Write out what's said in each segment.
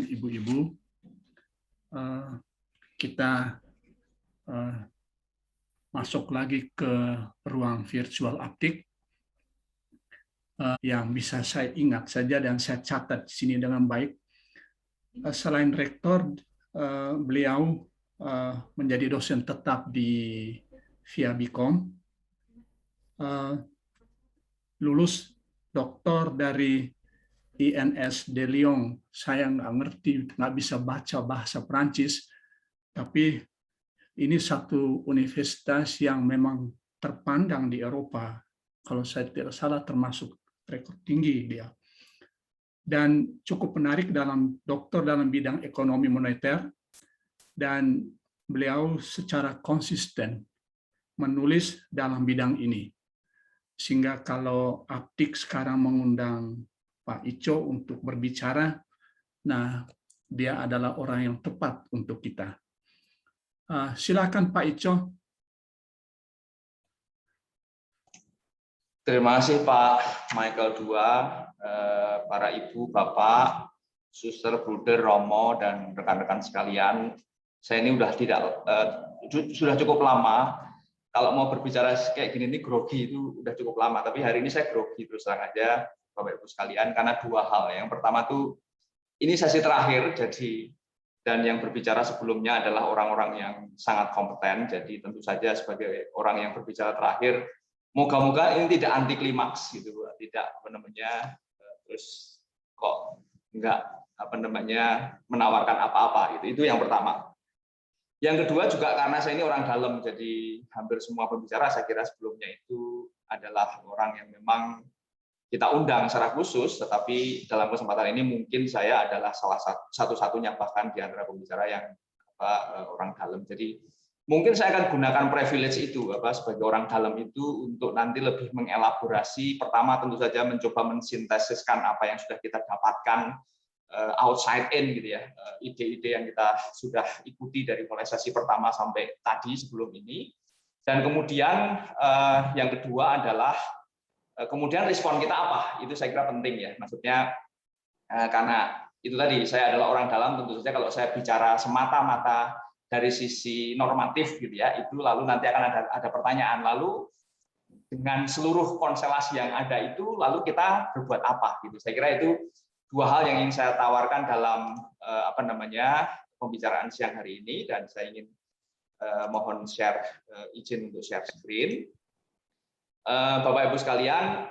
Ibu-ibu, kita masuk lagi ke ruang virtual Aptik yang bisa saya ingat saja dan saya catat di sini dengan baik. Selain rektor, beliau menjadi dosen tetap di via Bikom, lulus doktor dari INS de Lyon. Saya nggak ngerti, nggak bisa baca bahasa Perancis, tapi ini satu universitas yang memang terpandang di Eropa. Kalau saya tidak salah termasuk rekor tinggi dia. Dan cukup menarik doktor dalam bidang ekonomi moneter, dan beliau secara konsisten menulis dalam bidang ini. Sehingga kalau Aptik sekarang mengundang Pak Ico untuk berbicara, nah dia adalah orang yang tepat untuk kita. Silakan Pak Ico. Terima kasih Pak Michael II, para ibu, bapak, suster, bruder, romo, dan rekan-rekan sekalian. Saya ini sudah cukup lama. Kalau mau berbicara kayak gini ini grogi itu udah cukup lama. Tapi hari ini saya grogi terus terang aja, bapak ibu sekalian, karena dua hal. Yang pertama tuh ini sesi terakhir, dan yang berbicara sebelumnya adalah orang-orang yang sangat kompeten. Jadi tentu saja sebagai orang yang berbicara terakhir, moga-moga ini tidak anti klimaks gitu, tidak terus kok enggak menawarkan apa-apa gitu. Itu yang pertama. Yang kedua juga karena saya ini orang dalam, jadi hampir semua pembicara saya kira sebelumnya itu adalah orang yang memang kita undang secara khusus, tetapi dalam kesempatan ini mungkin saya adalah salah satu-satunya bahkan di antara pembicara yang orang dalam. Jadi mungkin saya akan gunakan privilege itu sebagai orang dalam itu untuk nanti lebih mengelaborasi. Pertama tentu saja mencoba mensintesiskan apa yang sudah kita dapatkan outside in gitu ya, ide-ide yang kita sudah ikuti dari mulai sesi pertama sampai tadi sebelum ini. Dan kemudian yang kedua adalah kemudian respon kita apa, itu saya kira penting ya. Maksudnya karena itu tadi saya adalah orang dalam, tentu saja kalau saya bicara semata-mata dari sisi normatif gitu ya, itu lalu nanti akan ada pertanyaan, lalu dengan seluruh konstelasi yang ada itu lalu kita berbuat apa gitu. Saya kira itu dua hal yang ingin saya tawarkan dalam pembicaraan siang hari ini, dan saya ingin mohon izin untuk share screen. Bapak Ibu sekalian,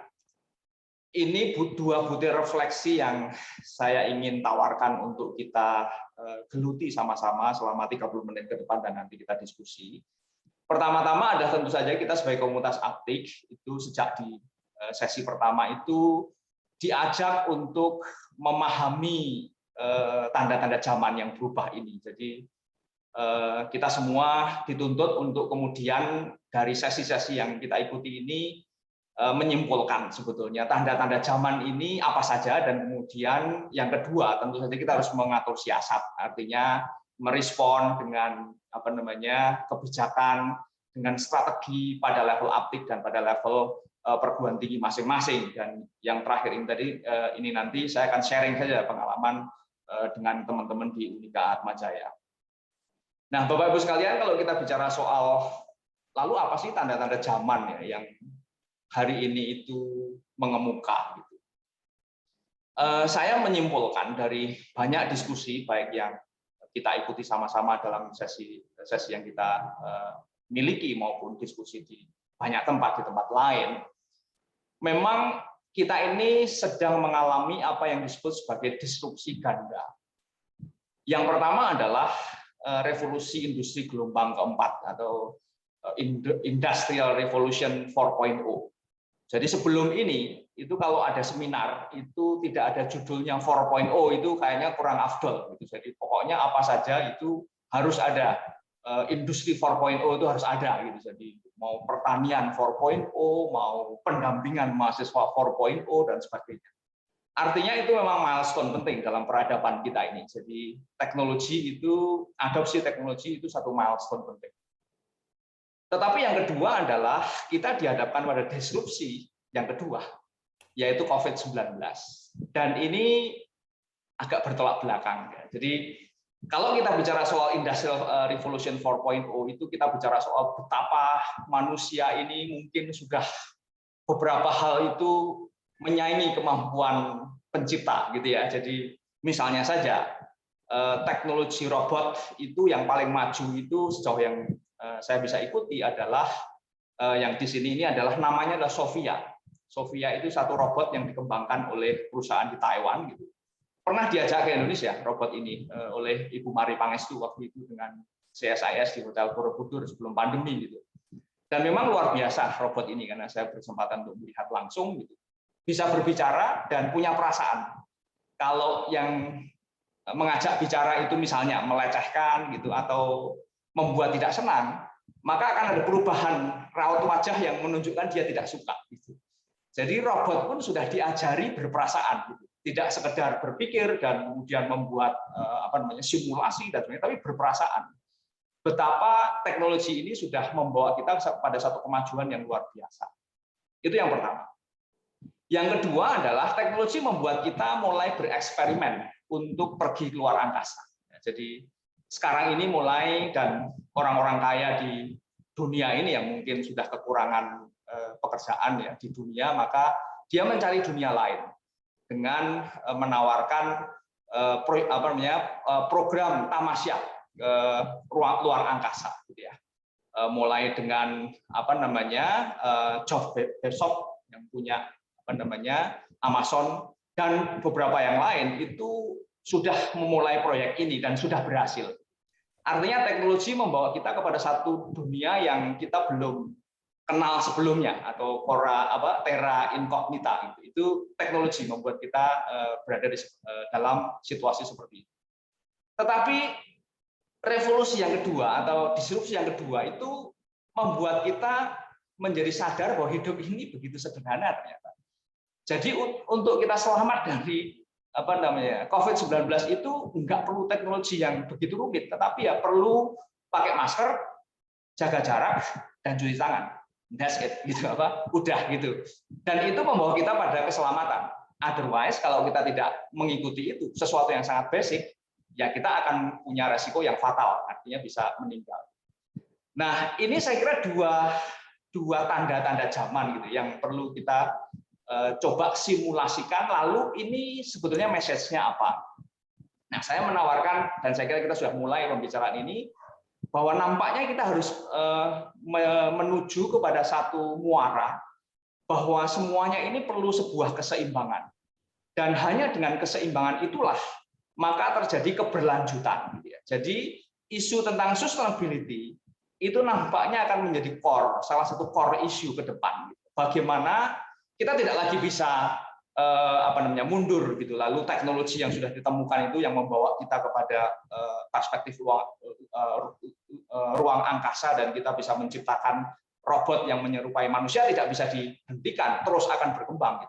ini dua butir refleksi yang saya ingin tawarkan untuk kita geluti sama-sama selama 30 menit ke depan dan nanti kita diskusi. Pertama-tama ada tentu saja kita sebagai komunitas Aptik itu sejak di sesi pertama itu diajak untuk memahami tanda-tanda zaman yang berubah ini. Jadi kita semua dituntut untuk kemudian dari sesi-sesi yang kita ikuti ini menyimpulkan sebetulnya tanda-tanda zaman ini apa saja, dan kemudian yang kedua tentu saja kita harus mengatur siasat, artinya merespon dengan kebijakan, dengan strategi pada level Aptik dan pada level perguruan tinggi masing-masing. Dan yang terakhir ini nanti saya akan sharing saja pengalaman dengan teman-teman di Unika Atmajaya. Nah, Bapak Ibu sekalian, kalau kita bicara soal lalu apa sih tanda-tanda zaman ya yang hari ini itu mengemuka gitu. Saya menyimpulkan dari banyak diskusi baik yang kita ikuti sama-sama dalam sesi yang kita miliki maupun diskusi di banyak tempat, di tempat lain, memang kita ini sedang mengalami apa yang disebut sebagai disrupsi ganda. Yang pertama adalah revolusi industri gelombang keempat atau Industrial Revolution 4.0. Jadi sebelum ini itu kalau ada seminar itu tidak ada judulnya 4.0, itu kayaknya kurang afdol gitu. Jadi pokoknya apa saja itu harus ada, industri 4.0 itu harus ada gitu. Jadi mau pertanian 4.0, mau pendampingan mahasiswa 4.0 dan sebagainya. Artinya itu memang milestone penting dalam peradaban kita ini. Jadi adopsi teknologi itu satu milestone penting. Tetapi yang kedua adalah kita dihadapkan pada disrupsi yang kedua, yaitu COVID-19. Dan ini agak bertolak belakang. Jadi kalau kita bicara soal Industrial Revolution 4.0 itu kita bicara soal betapa manusia ini mungkin sudah beberapa hal itu menyaingi kemampuan pencipta gitu ya. Jadi misalnya saja teknologi robot itu yang paling maju itu sejauh yang saya bisa ikuti adalah yang di sini ini adalah namanya adalah Sophia. Sophia itu satu robot yang dikembangkan oleh perusahaan di Taiwan gitu. Pernah diajak ke Indonesia robot ini oleh Ibu Mari Pangestu waktu itu dengan CSIS di Hotel Borobudur sebelum pandemi gitu. Dan memang luar biasa robot ini karena saya berkesempatan untuk melihat langsung gitu. Bisa berbicara dan punya perasaan. Kalau yang mengajak bicara itu misalnya melecehkan gitu atau membuat tidak senang, maka akan ada perubahan raut wajah yang menunjukkan dia tidak suka gitu. Jadi robot pun sudah diajari berperasaan gitu. Tidak sekedar berpikir dan kemudian membuat simulasi dan sebagainya, tapi berperasaan. Betapa teknologi ini sudah membawa kita pada satu kemajuan yang luar biasa. Itu yang pertama. Yang kedua adalah teknologi membuat kita mulai bereksperimen untuk pergi keluar angkasa. Jadi sekarang ini mulai dan orang-orang kaya di dunia ini yang mungkin sudah kekurangan pekerjaan ya di dunia, maka dia mencari dunia lain dengan menawarkan program tamasya luar angkasa gitu ya. Mulai dengan Jeff Bezos yang punya Amazon dan beberapa yang lain itu sudah memulai proyek ini dan sudah berhasil. Artinya teknologi membawa kita kepada satu dunia yang kita belum kenal sebelumnya atau terra incognita itu teknologi membuat kita berada dalam situasi seperti itu. Tetapi revolusi yang kedua atau disrupsi yang kedua itu membuat kita menjadi sadar bahwa hidup ini begitu sederhana ternyata. Jadi untuk kita selamat dari COVID-19 itu nggak perlu teknologi yang begitu rumit, tetapi ya perlu pakai masker, jaga jarak, dan cuci tangan. That's it, gitu udah gitu. Dan itu membawa kita pada keselamatan. Otherwise, kalau kita tidak mengikuti itu, sesuatu yang sangat basic, ya kita akan punya resiko yang fatal, artinya bisa meninggal. Nah, ini saya kira dua tanda-tanda zaman gitu yang perlu kita coba simulasikan. Lalu ini sebetulnya message-nya apa? Nah, saya menawarkan dan saya kira kita sudah mulai pembicaraan ini bahwa nampaknya kita harus menuju kepada satu muara bahwa semuanya ini perlu sebuah keseimbangan. Dan hanya dengan keseimbangan itulah maka terjadi keberlanjutan. Jadi isu tentang sustainability itu nampaknya akan menjadi salah satu core issue ke depan. Bagaimana kita tidak lagi bisa mundur gitu. Lalu teknologi yang sudah ditemukan itu yang membawa kita kepada perspektif ruang angkasa dan kita bisa menciptakan robot yang menyerupai manusia tidak bisa dihentikan, terus akan berkembang.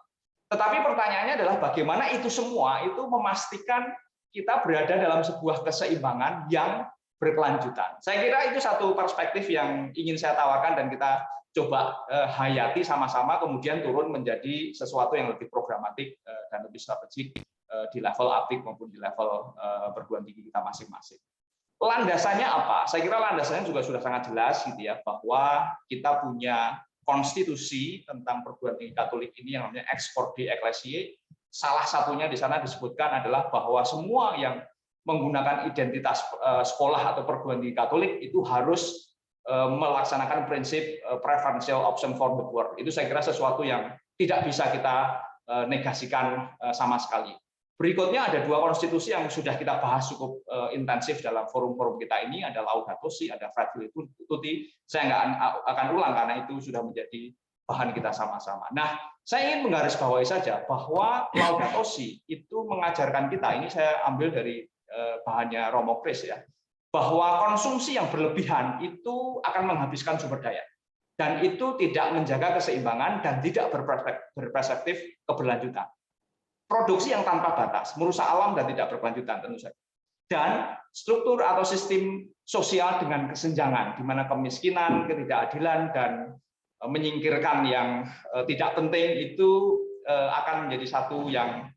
Tetapi pertanyaannya adalah bagaimana itu semua itu memastikan kita berada dalam sebuah keseimbangan yang berkelanjutan. Saya kira itu satu perspektif yang ingin saya tawarkan dan kita coba hayati sama-sama, kemudian turun menjadi sesuatu yang lebih programatik dan lebih strategik di level aplik maupun di level perguruan tinggi kita masing-masing. Landasannya apa? Saya kira landasannya juga sudah sangat jelas gitu ya, bahwa kita punya konstitusi tentang perguruan tinggi Katolik ini yang namanya Ex Corde Ecclesiae. Salah satunya di sana disebutkan adalah bahwa semua yang menggunakan identitas sekolah atau perguruan tinggi Katolik itu harus melaksanakan prinsip preferential option for the poor. Itu saya kira sesuatu yang tidak bisa kita negasikan sama sekali. Berikutnya ada dua konstitusi yang sudah kita bahas cukup intensif dalam forum-forum kita ini, ada Laudato Si, ada Fratelli Tutti. Saya nggak akan ulang karena itu sudah menjadi bahan kita sama-sama. Nah, saya ingin menggarisbawahi saja bahwa Laudato Si itu mengajarkan kita, ini saya ambil dari bahannya Romo Kris ya, bahwa konsumsi yang berlebihan itu akan menghabiskan sumber daya. Dan itu tidak menjaga keseimbangan dan tidak berperspektif keberlanjutan. Produksi yang tanpa batas, merusak alam dan tidak berkelanjutan tentu saja. Dan struktur atau sistem sosial dengan kesenjangan, di mana kemiskinan, ketidakadilan, dan menyingkirkan yang tidak penting itu akan menjadi satu yang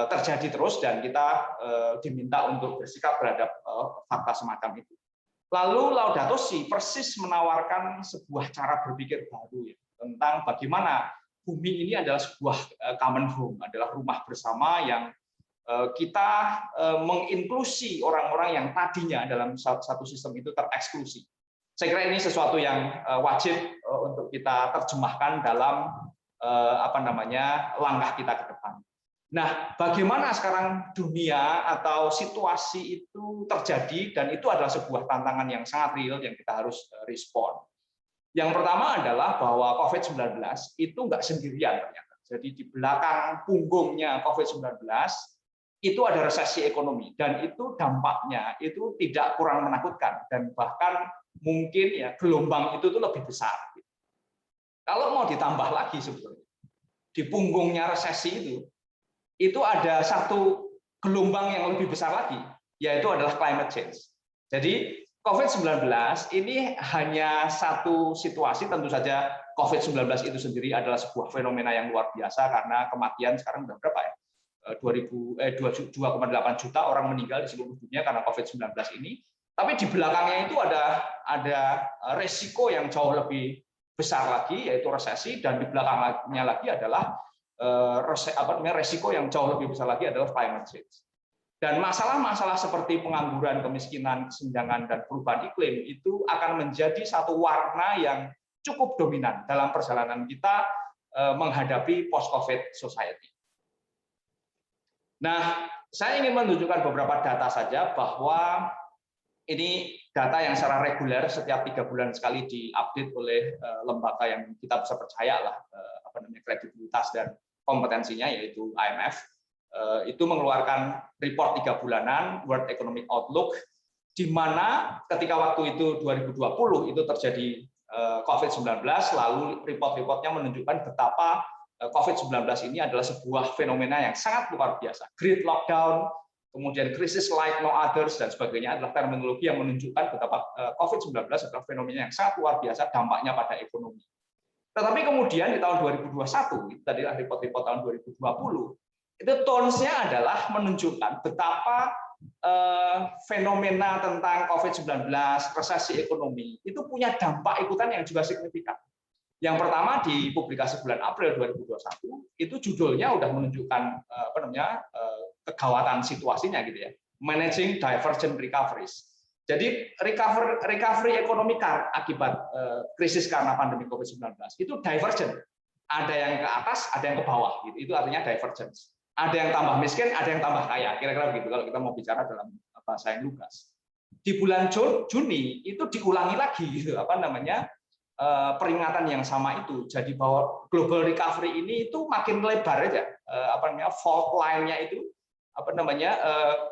terjadi terus dan kita diminta untuk bersikap terhadap fakta semacam itu. Lalu Laudato Si persis menawarkan sebuah cara berpikir baru ya, tentang bagaimana bumi ini adalah sebuah common home, adalah rumah bersama yang kita menginklusi orang-orang yang tadinya dalam satu sistem itu tereksklusi. Saya kira ini sesuatu yang wajib untuk kita terjemahkan dalam langkah kita ke depan. Nah, bagaimana sekarang dunia atau situasi itu terjadi dan itu adalah sebuah tantangan yang sangat real yang kita harus respon. Yang pertama adalah bahwa COVID-19 itu nggak sendirian ternyata. Jadi di belakang punggungnya COVID-19 itu ada resesi ekonomi dan itu dampaknya itu tidak kurang menakutkan dan bahkan mungkin ya gelombang itu tuh lebih besar. Kalau mau ditambah lagi sebetulnya di punggungnya resesi itu ada satu gelombang yang lebih besar lagi, yaitu adalah climate change. Jadi COVID-19 ini hanya satu situasi, tentu saja COVID-19 itu sendiri adalah sebuah fenomena yang luar biasa karena kematian sekarang sudah berapa ya? 2,8 juta orang meninggal di seluruh dunia karena COVID-19 ini. Tapi di belakangnya itu ada resiko yang jauh lebih besar lagi, yaitu resesi, dan di belakangnya lagi adalah resiko yang jauh lebih besar lagi adalah climate change. Dan masalah-masalah seperti pengangguran, kemiskinan, kesenjangan, dan perubahan iklim itu akan menjadi satu warna yang cukup dominan dalam perjalanan kita menghadapi post-COVID society. Nah, saya ingin menunjukkan beberapa data saja bahwa ini data yang secara reguler setiap 3 bulan sekali diupdate oleh lembaga yang kita bisa percaya lah, kredibilitas dan kompetensinya, yaitu IMF. Itu mengeluarkan report 3 bulanan World Economic Outlook, di mana ketika waktu itu 2020 itu terjadi COVID-19, lalu report-reportnya menunjukkan betapa COVID-19 ini adalah sebuah fenomena yang sangat luar biasa. Great lockdown, kemudian krisis like no others, dan sebagainya adalah terminologi yang menunjukkan betapa COVID-19 adalah fenomena yang sangat luar biasa dampaknya pada ekonomi. Tetapi kemudian di tahun 2021, itu tadi report-report tahun 2020, itu tone-nya adalah menunjukkan betapa fenomena tentang COVID-19, resesi ekonomi, itu punya dampak ikutan yang juga signifikan. Yang pertama di publikasi bulan April 2021 itu judulnya udah menunjukkan kegawatan situasinya gitu ya, Managing Divergent Recoveries. Jadi recovery ekonomi akibat krisis karena pandemi COVID-19 itu divergent. Ada yang ke atas, ada yang ke bawah gitu. Itu artinya divergence. Ada yang tambah miskin, ada yang tambah kaya. Kira-kira begitu kalau kita mau bicara dalam bahasa yang lugas. Di bulan Juni itu diulangi lagi gitu peringatan yang sama itu. Jadi bahwa global recovery ini itu makin lebar aja, fault line-nya itu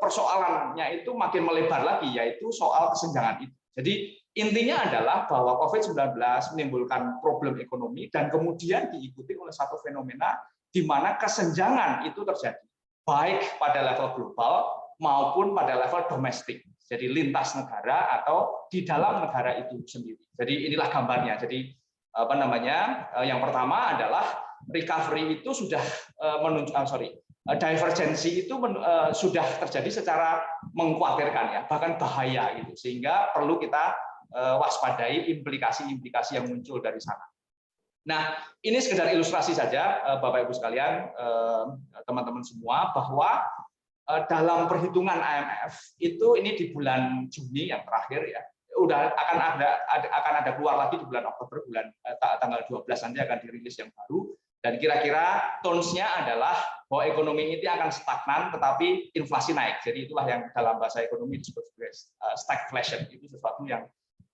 persoalannya itu makin melebar lagi, yaitu soal kesenjangan itu. Jadi intinya adalah bahwa COVID-19 menimbulkan problem ekonomi dan kemudian diikuti oleh satu fenomena di mana kesenjangan itu terjadi, baik pada level global maupun pada level domestik. Jadi lintas negara atau di dalam negara itu sendiri. Jadi inilah gambarnya. Jadi yang pertama adalah recovery itu sudah divergensi itu sudah terjadi secara mengkhawatirkan ya, bahkan bahaya gitu. Sehingga perlu kita waspadai implikasi-implikasi yang muncul dari sana. Nah, ini sekedar ilustrasi saja Bapak Ibu sekalian, teman-teman semua, bahwa dalam perhitungan IMF itu ini di bulan Juni yang terakhir ya, akan ada keluar lagi di bulan Oktober, tanggal 12 nanti akan dirilis yang baru, dan kira-kira tone-nya adalah bahwa ekonomi ini akan stagnan tetapi inflasi naik. Jadi itulah yang dalam bahasa ekonomi disebut sebagai stagflation. Itu sesuatu yang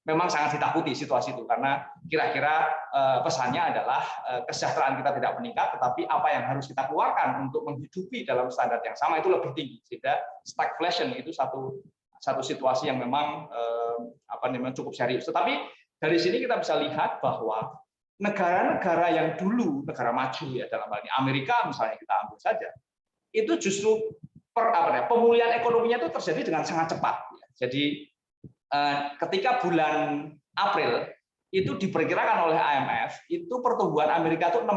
memang sangat ditakuti situasi itu, karena kira-kira pesannya adalah kesejahteraan kita tidak meningkat, tetapi apa yang harus kita keluarkan untuk menghidupi dalam standar yang sama itu lebih tinggi, sehingga stagflation itu satu situasi yang memang cukup serius. Tetapi dari sini kita bisa lihat bahwa negara-negara yang dulu negara maju ya, dalam hal ini Amerika misalnya kita ambil saja, itu justru pemulihan ekonominya itu terjadi dengan sangat cepat. Jadi ketika bulan April itu diperkirakan oleh IMF itu pertumbuhan Amerika itu 6,4.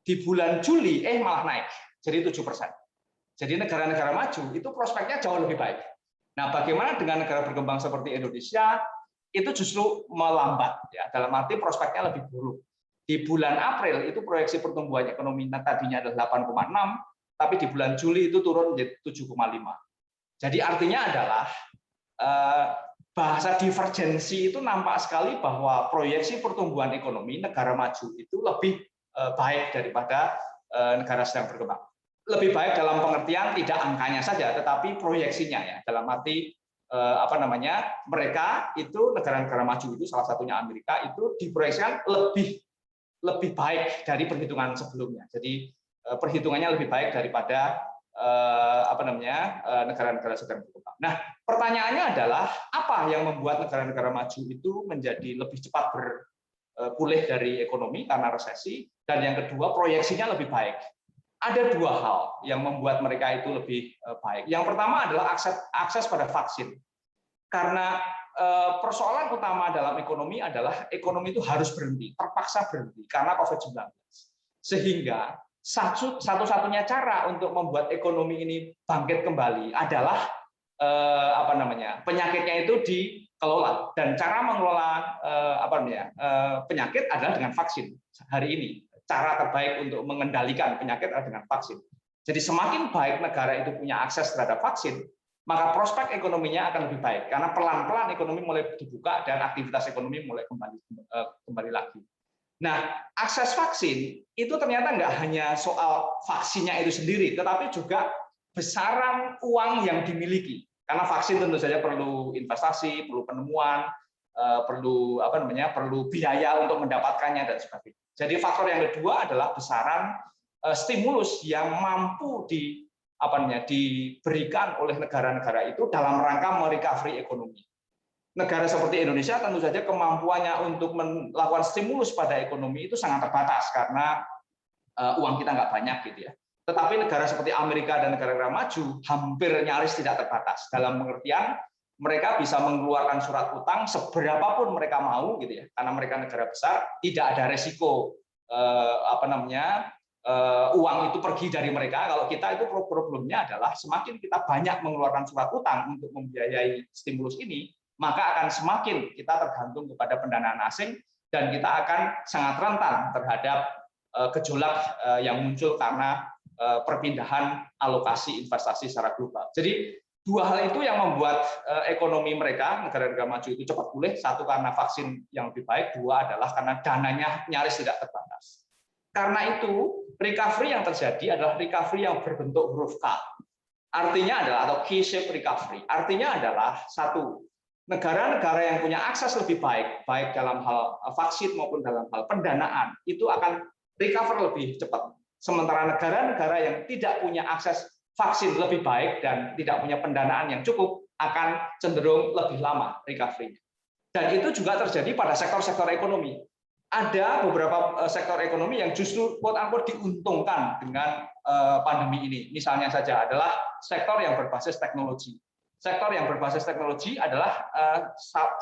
Di bulan Juli malah naik. jadi 7%. Jadi negara-negara maju itu prospeknya jauh lebih baik. Nah, bagaimana dengan negara berkembang seperti Indonesia? Itu justru melambat, ya. Dalam arti prospeknya lebih buruk. Di bulan April itu proyeksi pertumbuhan ekonomi tadinya adalah 8,6, tapi di bulan Juli itu turun menjadi 7,5. Jadi artinya adalah bahasa divergensi itu nampak sekali bahwa proyeksi pertumbuhan ekonomi negara maju itu lebih baik daripada negara sedang berkembang. Lebih baik dalam pengertian tidak angkanya saja, tetapi proyeksinya, ya. Dalam arti mereka itu negara-negara maju itu salah satunya Amerika itu diproyeksikan lebih baik dari perhitungan sebelumnya. Jadi perhitungannya lebih baik daripada negara-negara sedang berkembang. Nah, pertanyaannya adalah apa yang membuat negara-negara maju itu menjadi lebih cepat berpulih dari ekonomi karena resesi, dan yang kedua proyeksinya lebih baik. Ada dua hal yang membuat mereka itu lebih baik. Yang pertama adalah akses pada vaksin. Karena persoalan utama dalam ekonomi adalah ekonomi itu harus berhenti, terpaksa berhenti karena COVID-19. Sehingga satu-satunya cara untuk membuat ekonomi ini bangkit kembali adalah penyakitnya itu dikelola, dan cara mengelola penyakit adalah dengan vaksin. Hari ini cara terbaik untuk mengendalikan penyakit adalah dengan vaksin. Jadi semakin baik negara itu punya akses terhadap vaksin, maka prospek ekonominya akan lebih baik karena pelan-pelan ekonomi mulai dibuka dan aktivitas ekonomi mulai kembali lagi. Nah, akses vaksin itu ternyata nggak hanya soal vaksinnya itu sendiri, tetapi juga besaran uang yang dimiliki. Karena vaksin tentu saja perlu investasi, perlu penemuan, perlu biaya untuk mendapatkannya dan sebagainya. Jadi faktor yang kedua adalah besaran stimulus yang mampu diberikan oleh negara-negara itu dalam rangka merecovery ekonomi. Negara seperti Indonesia tentu saja kemampuannya untuk melakukan stimulus pada ekonomi itu sangat terbatas karena uang kita nggak banyak gitu ya. Tetapi negara seperti Amerika dan negara-negara maju hampir nyaris tidak terbatas dalam pengertian mereka bisa mengeluarkan surat utang seberapapun mereka mau gitu ya, karena mereka negara besar, tidak ada resiko uang itu pergi dari mereka. Kalau kita itu problemnya adalah semakin kita banyak mengeluarkan surat utang untuk membiayai stimulus ini, maka akan semakin kita tergantung kepada pendanaan asing dan kita akan sangat rentan terhadap gejolak yang muncul karena perpindahan alokasi investasi secara global. Jadi dua hal itu yang membuat ekonomi mereka, negara-negara maju itu cepat pulih. Satu karena vaksin yang lebih baik, dua adalah karena dananya nyaris tidak terbatas. Karena itu, recovery yang terjadi adalah recovery yang berbentuk huruf K. Artinya adalah, atau K-shaped recovery. Artinya adalah, satu, negara-negara yang punya akses lebih baik, baik dalam hal vaksin maupun dalam hal pendanaan, itu akan recover lebih cepat. Sementara negara-negara yang tidak punya akses vaksin lebih baik dan tidak punya pendanaan yang cukup akan cenderung lebih lama recovery-nya. Dan itu juga terjadi pada sektor-sektor ekonomi. Ada beberapa sektor ekonomi yang justru quote-unquote diuntungkan dengan pandemi ini. Misalnya saja adalah sektor yang berbasis teknologi. Sektor yang berbasis teknologi adalah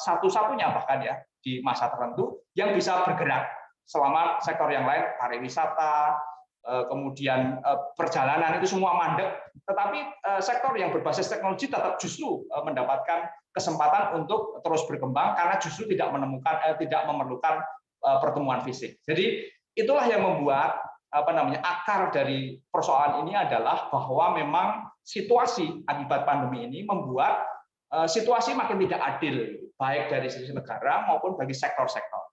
satu-satunya bahkan ya di masa tertentu yang bisa bergerak selama sektor yang lain, pariwisata, kemudian perjalanan itu semua mandek, tetapi sektor yang berbasis teknologi tetap justru mendapatkan kesempatan untuk terus berkembang karena justru tidak memerlukan pertemuan fisik. Jadi itulah yang membuat akar dari persoalan ini adalah bahwa memang situasi akibat pandemi ini membuat situasi makin tidak adil, baik dari sisi negara maupun bagi sektor-sektor.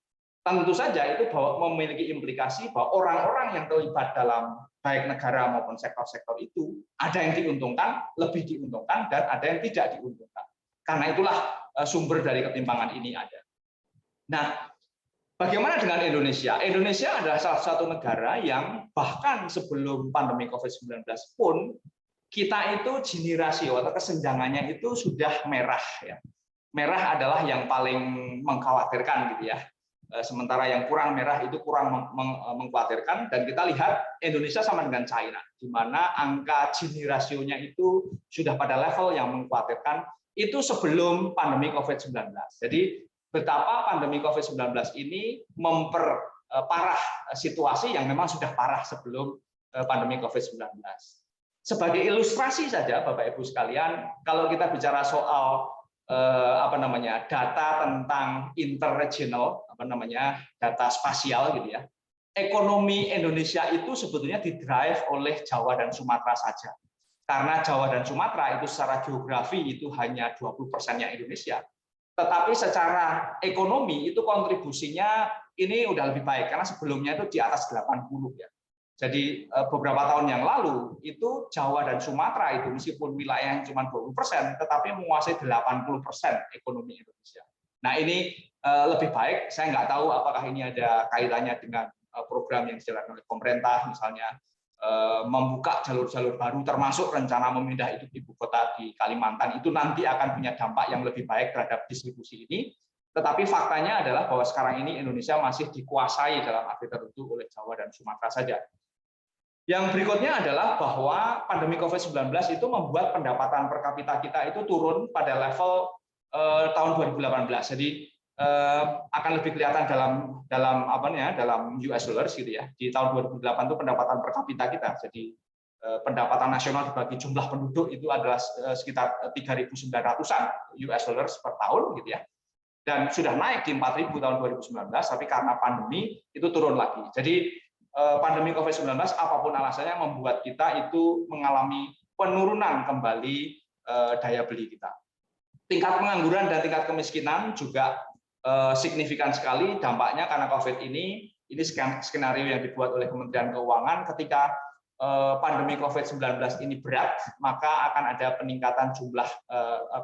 Tentu saja itu memiliki implikasi bahwa orang-orang yang terlibat dalam baik negara maupun sektor-sektor itu ada yang diuntungkan, lebih diuntungkan, dan ada yang tidak diuntungkan. Karena itulah sumber dari ketimpangan ini ada. Nah, bagaimana dengan Indonesia? Indonesia adalah salah satu negara yang bahkan sebelum pandemi COVID-19 pun kita itu Gini rasio atau kesenjangannya itu sudah merah ya. Merah adalah yang paling mengkhawatirkan gitu ya. Sementara yang kurang merah itu kurang mengkhawatirkan, dan kita lihat Indonesia sama dengan China, di mana angka Gini rasionya itu sudah pada level yang mengkhawatirkan itu sebelum pandemi COVID-19. Jadi betapa pandemi COVID-19 ini memperparah situasi yang memang sudah parah sebelum pandemi COVID-19. Sebagai ilustrasi saja, Bapak Ibu sekalian, kalau kita bicara soal data tentang interregional, data spasial gitu ya. Ekonomi Indonesia itu sebetulnya didrive oleh Jawa dan Sumatera saja. Karena Jawa dan Sumatera itu secara geografi itu hanya 20%-nya Indonesia. Tetapi secara ekonomi itu kontribusinya ini udah lebih baik karena sebelumnya itu di atas 80 ya. Jadi beberapa tahun yang lalu itu Jawa dan Sumatera itu meskipun wilayahnya cuma 20%, tetapi menguasai 80% ekonomi Indonesia. Nah ini lebih baik. Saya nggak tahu apakah ini ada kaitannya dengan program yang dijalankan oleh pemerintah, misalnya membuka jalur-jalur baru, termasuk rencana memindah ibu kota di Kalimantan, itu nanti akan punya dampak yang lebih baik terhadap distribusi ini. Tetapi faktanya adalah bahwa sekarang ini Indonesia masih dikuasai dalam arti tertentu oleh Jawa dan Sumatera saja. Yang berikutnya adalah bahwa pandemi COVID-19 itu membuat pendapatan per kapita kita itu turun pada level tahun 2018. Jadi akan lebih kelihatan dalam US dollars gitu ya. Di tahun 2008 itu pendapatan per kapita kita. Jadi pendapatan nasional dibagi jumlah penduduk itu adalah sekitar 3.900-an US dollars per tahun gitu ya. Dan sudah naik di 4.000 tahun 2019, tapi karena pandemi itu turun lagi. Jadi pandemi COVID-19 apapun alasannya membuat kita itu mengalami penurunan kembali daya beli kita. Tingkat pengangguran dan tingkat kemiskinan juga signifikan sekali dampaknya karena COVID ini skenario yang dibuat oleh Kementerian Keuangan ketika pandemi COVID-19 ini berat, maka akan ada peningkatan jumlah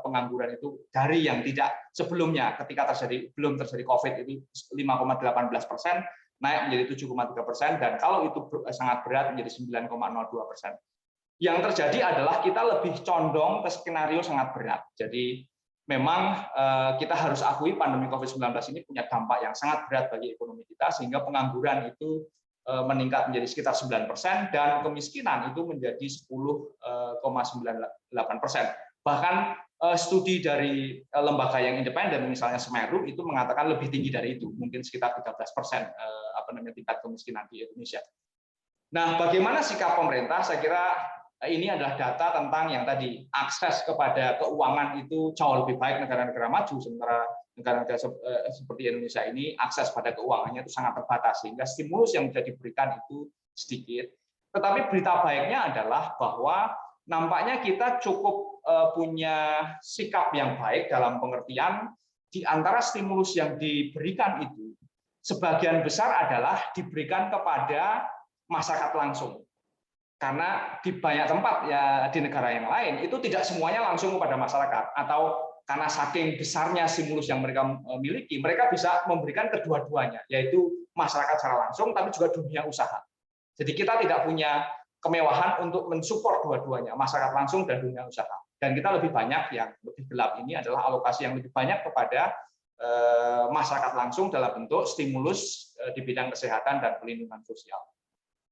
pengangguran itu dari yang tidak sebelumnya ketika belum terjadi COVID itu 5,18%, naik menjadi 7,3%, dan kalau itu sangat berat menjadi 9,02%. Yang terjadi adalah kita lebih condong ke skenario sangat berat. Jadi memang kita harus akui pandemi COVID-19 ini punya dampak yang sangat berat bagi ekonomi kita, sehingga pengangguran itu meningkat menjadi sekitar 9%, dan kemiskinan itu menjadi 10,98%. Bahkan studi dari lembaga yang independen, misalnya Semeru, itu mengatakan lebih tinggi dari itu, mungkin sekitar 13% tingkat kemiskinan di Indonesia. Nah, bagaimana sikap pemerintah? Saya kira ini adalah data tentang yang tadi, akses kepada keuangan itu jauh lebih baik negara-negara maju, sementara negara-negara seperti Indonesia ini akses pada keuangannya itu sangat terbatas, sehingga stimulus yang bisa diberikan itu sedikit. Tetapi berita baiknya adalah bahwa nampaknya kita cukup punya sikap yang baik dalam pengertian di antara stimulus yang diberikan itu, sebagian besar adalah diberikan kepada masyarakat langsung. Karena di banyak tempat ya di negara yang lain itu tidak semuanya langsung kepada masyarakat, atau karena saking besarnya stimulus yang mereka miliki, mereka bisa memberikan kedua-duanya, yaitu masyarakat secara langsung tapi juga dunia usaha. Jadi kita tidak punya kemewahan untuk mensupport dua-duanya, masyarakat langsung dan dunia usaha. Dan kita lebih banyak, yang lebih gelap ini adalah alokasi yang lebih banyak kepada masyarakat langsung dalam bentuk stimulus di bidang kesehatan dan perlindungan sosial.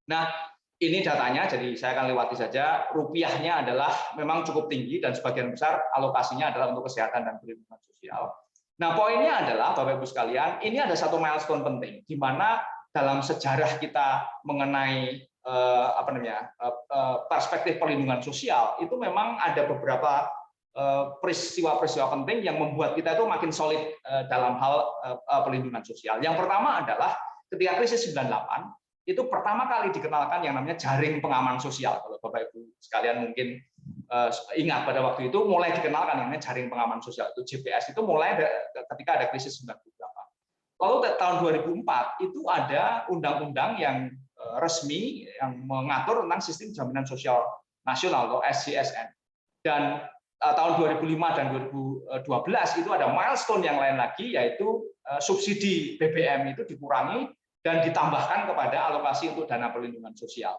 Nah, ini datanya, jadi saya akan lewati saja. Rupiahnya adalah memang cukup tinggi dan sebagian besar alokasinya adalah untuk kesehatan dan perlindungan sosial. Nah, poinnya adalah Bapak Ibu sekalian, ini ada satu milestone penting di mana dalam sejarah kita mengenai perspektif perlindungan sosial itu memang ada beberapa peristiwa-peristiwa penting yang membuat kita itu makin solid dalam hal perlindungan sosial. Yang pertama adalah ketika krisis 98 itu pertama kali dikenalkan yang namanya jaring pengaman sosial. Kalau Bapak Ibu sekalian mungkin ingat pada waktu itu mulai dikenalkan yang namanya jaring pengaman sosial, itu JPS, itu mulai ketika ada krisis 98. Lalu tahun 2004 itu ada undang-undang yang resmi yang mengatur tentang sistem jaminan sosial nasional atau SJSN. Dan tahun 2005 dan 2012 itu ada milestone yang lain lagi, yaitu subsidi BBM itu dikurangi dan ditambahkan kepada alokasi untuk dana perlindungan sosial.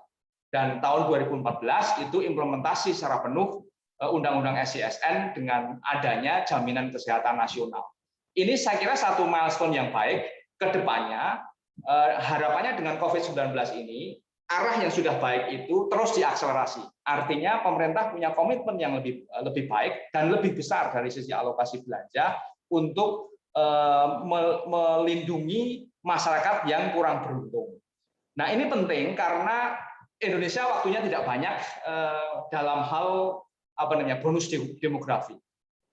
Dan tahun 2014 itu implementasi secara penuh Undang-Undang SJSN dengan adanya jaminan kesehatan nasional. Ini saya kira satu milestone yang baik ke depannya. Harapannya dengan COVID-19 ini, arah yang sudah baik itu terus diakselerasi. Artinya pemerintah punya komitmen yang lebih baik dan lebih besar dari sisi alokasi belanja untuk melindungi masyarakat yang kurang beruntung. Nah, ini penting karena Indonesia waktunya tidak banyak dalam hal bonus demografi.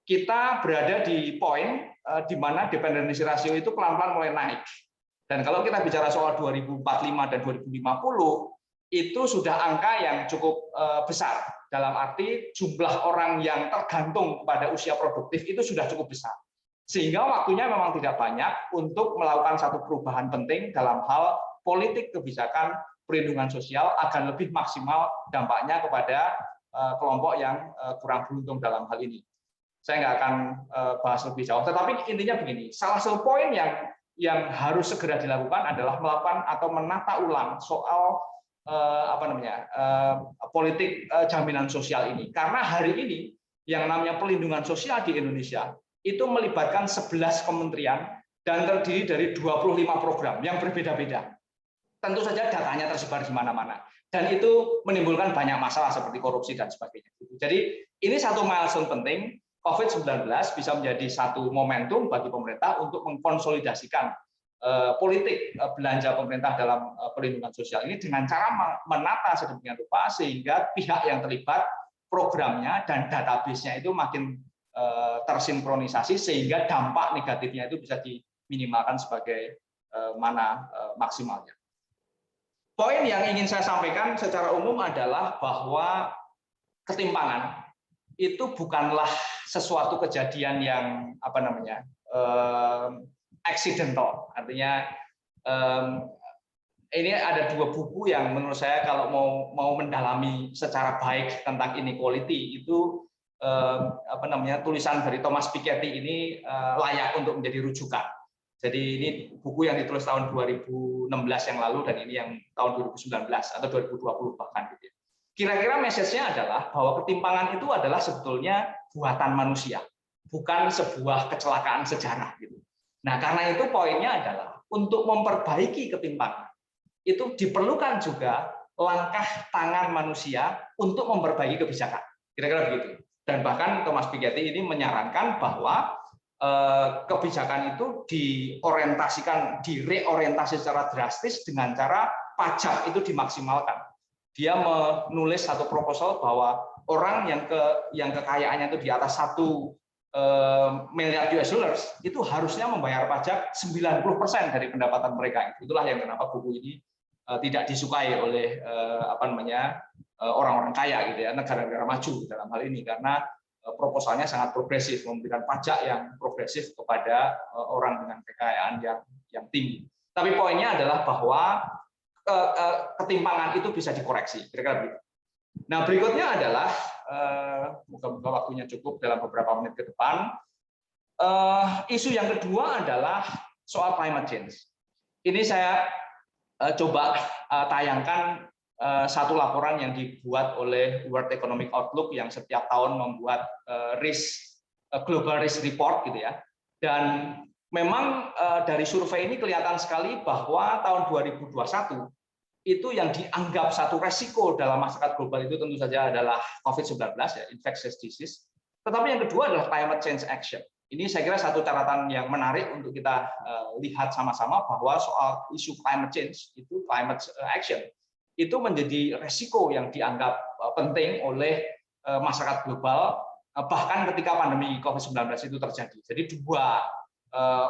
Kita berada di poin di mana dependency ratio itu pelan-pelan mulai naik. Dan kalau kita bicara soal 2045 dan 2050, itu sudah angka yang cukup besar. Dalam arti jumlah orang yang tergantung pada usia produktif itu sudah cukup besar. Sehingga waktunya memang tidak banyak untuk melakukan satu perubahan penting dalam hal politik kebijakan perlindungan sosial agar lebih maksimal dampaknya kepada kelompok yang kurang beruntung dalam hal ini. Saya nggak akan bahas lebih jauh, tetapi intinya begini, salah satu poin yang harus segera dilakukan adalah melakukan atau menata ulang soal politik jaminan sosial ini. Karena hari ini yang namanya perlindungan sosial di Indonesia itu melibatkan 11 kementerian dan terdiri dari 25 program yang berbeda-beda. Tentu saja datanya tersebar di mana-mana, dan itu menimbulkan banyak masalah seperti korupsi dan sebagainya. Jadi ini satu milestone penting. COVID-19 bisa menjadi satu momentum bagi pemerintah untuk mengkonsolidasikan politik belanja pemerintah dalam perlindungan sosial ini dengan cara menata sedemikian rupa sehingga pihak yang terlibat, programnya dan database-nya itu makin tersinkronisasi sehingga dampak negatifnya itu bisa diminimalkan sebagai mana maksimalnya. Poin yang ingin saya sampaikan secara umum adalah bahwa ketimpangan itu bukanlah sesuatu kejadian yang accidental. Artinya ini ada dua buku yang menurut saya kalau mau mendalami secara baik tentang inequality itu tulisan dari Thomas Piketty ini layak untuk menjadi rujukan. Jadi ini buku yang ditulis tahun 2016 yang lalu dan ini yang tahun 2019 atau 2020 bahkan gitu ya. Kira-kira message-nya adalah bahwa ketimpangan itu adalah sebetulnya buatan manusia, bukan sebuah kecelakaan sejarah gitu. Nah, karena itu poinnya adalah untuk memperbaiki ketimpangan itu diperlukan juga langkah tangan manusia untuk memperbaiki kebijakan. Kira-kira begitu. Dan bahkan Thomas Piketty ini menyarankan bahwa kebijakan itu direorientasi secara drastis dengan cara pajak itu dimaksimalkan. Dia menulis satu proposal bahwa orang yang kekayaannya itu di atas 1 miliar US dollars itu harusnya membayar pajak 90% dari pendapatan mereka. Itulah yang kenapa buku ini tidak disukai oleh orang-orang kaya gitu ya, negara-negara maju dalam hal ini karena proposalnya sangat progresif, memberikan pajak yang progresif kepada orang dengan kekayaan yang tinggi. Tapi poinnya adalah bahwa ketimpangan itu bisa dikoreksi, kira-kira begitu. Nah, berikutnya adalah moga-moga waktunya cukup dalam beberapa menit ke depan. Isu yang kedua adalah soal climate change. Ini saya coba tayangkan satu laporan yang dibuat oleh World Economic Outlook yang setiap tahun membuat global risk report gitu ya. Dan memang dari survei ini kelihatan sekali bahwa tahun 2021 itu yang dianggap satu resiko dalam masyarakat global itu tentu saja adalah COVID-19 ya, infectious disease. Tetapi yang kedua adalah climate change action. Ini saya kira satu catatan yang menarik untuk kita lihat sama-sama bahwa soal isu climate change itu climate action itu menjadi resiko yang dianggap penting oleh masyarakat global bahkan ketika pandemi COVID-19 itu terjadi. Jadi dua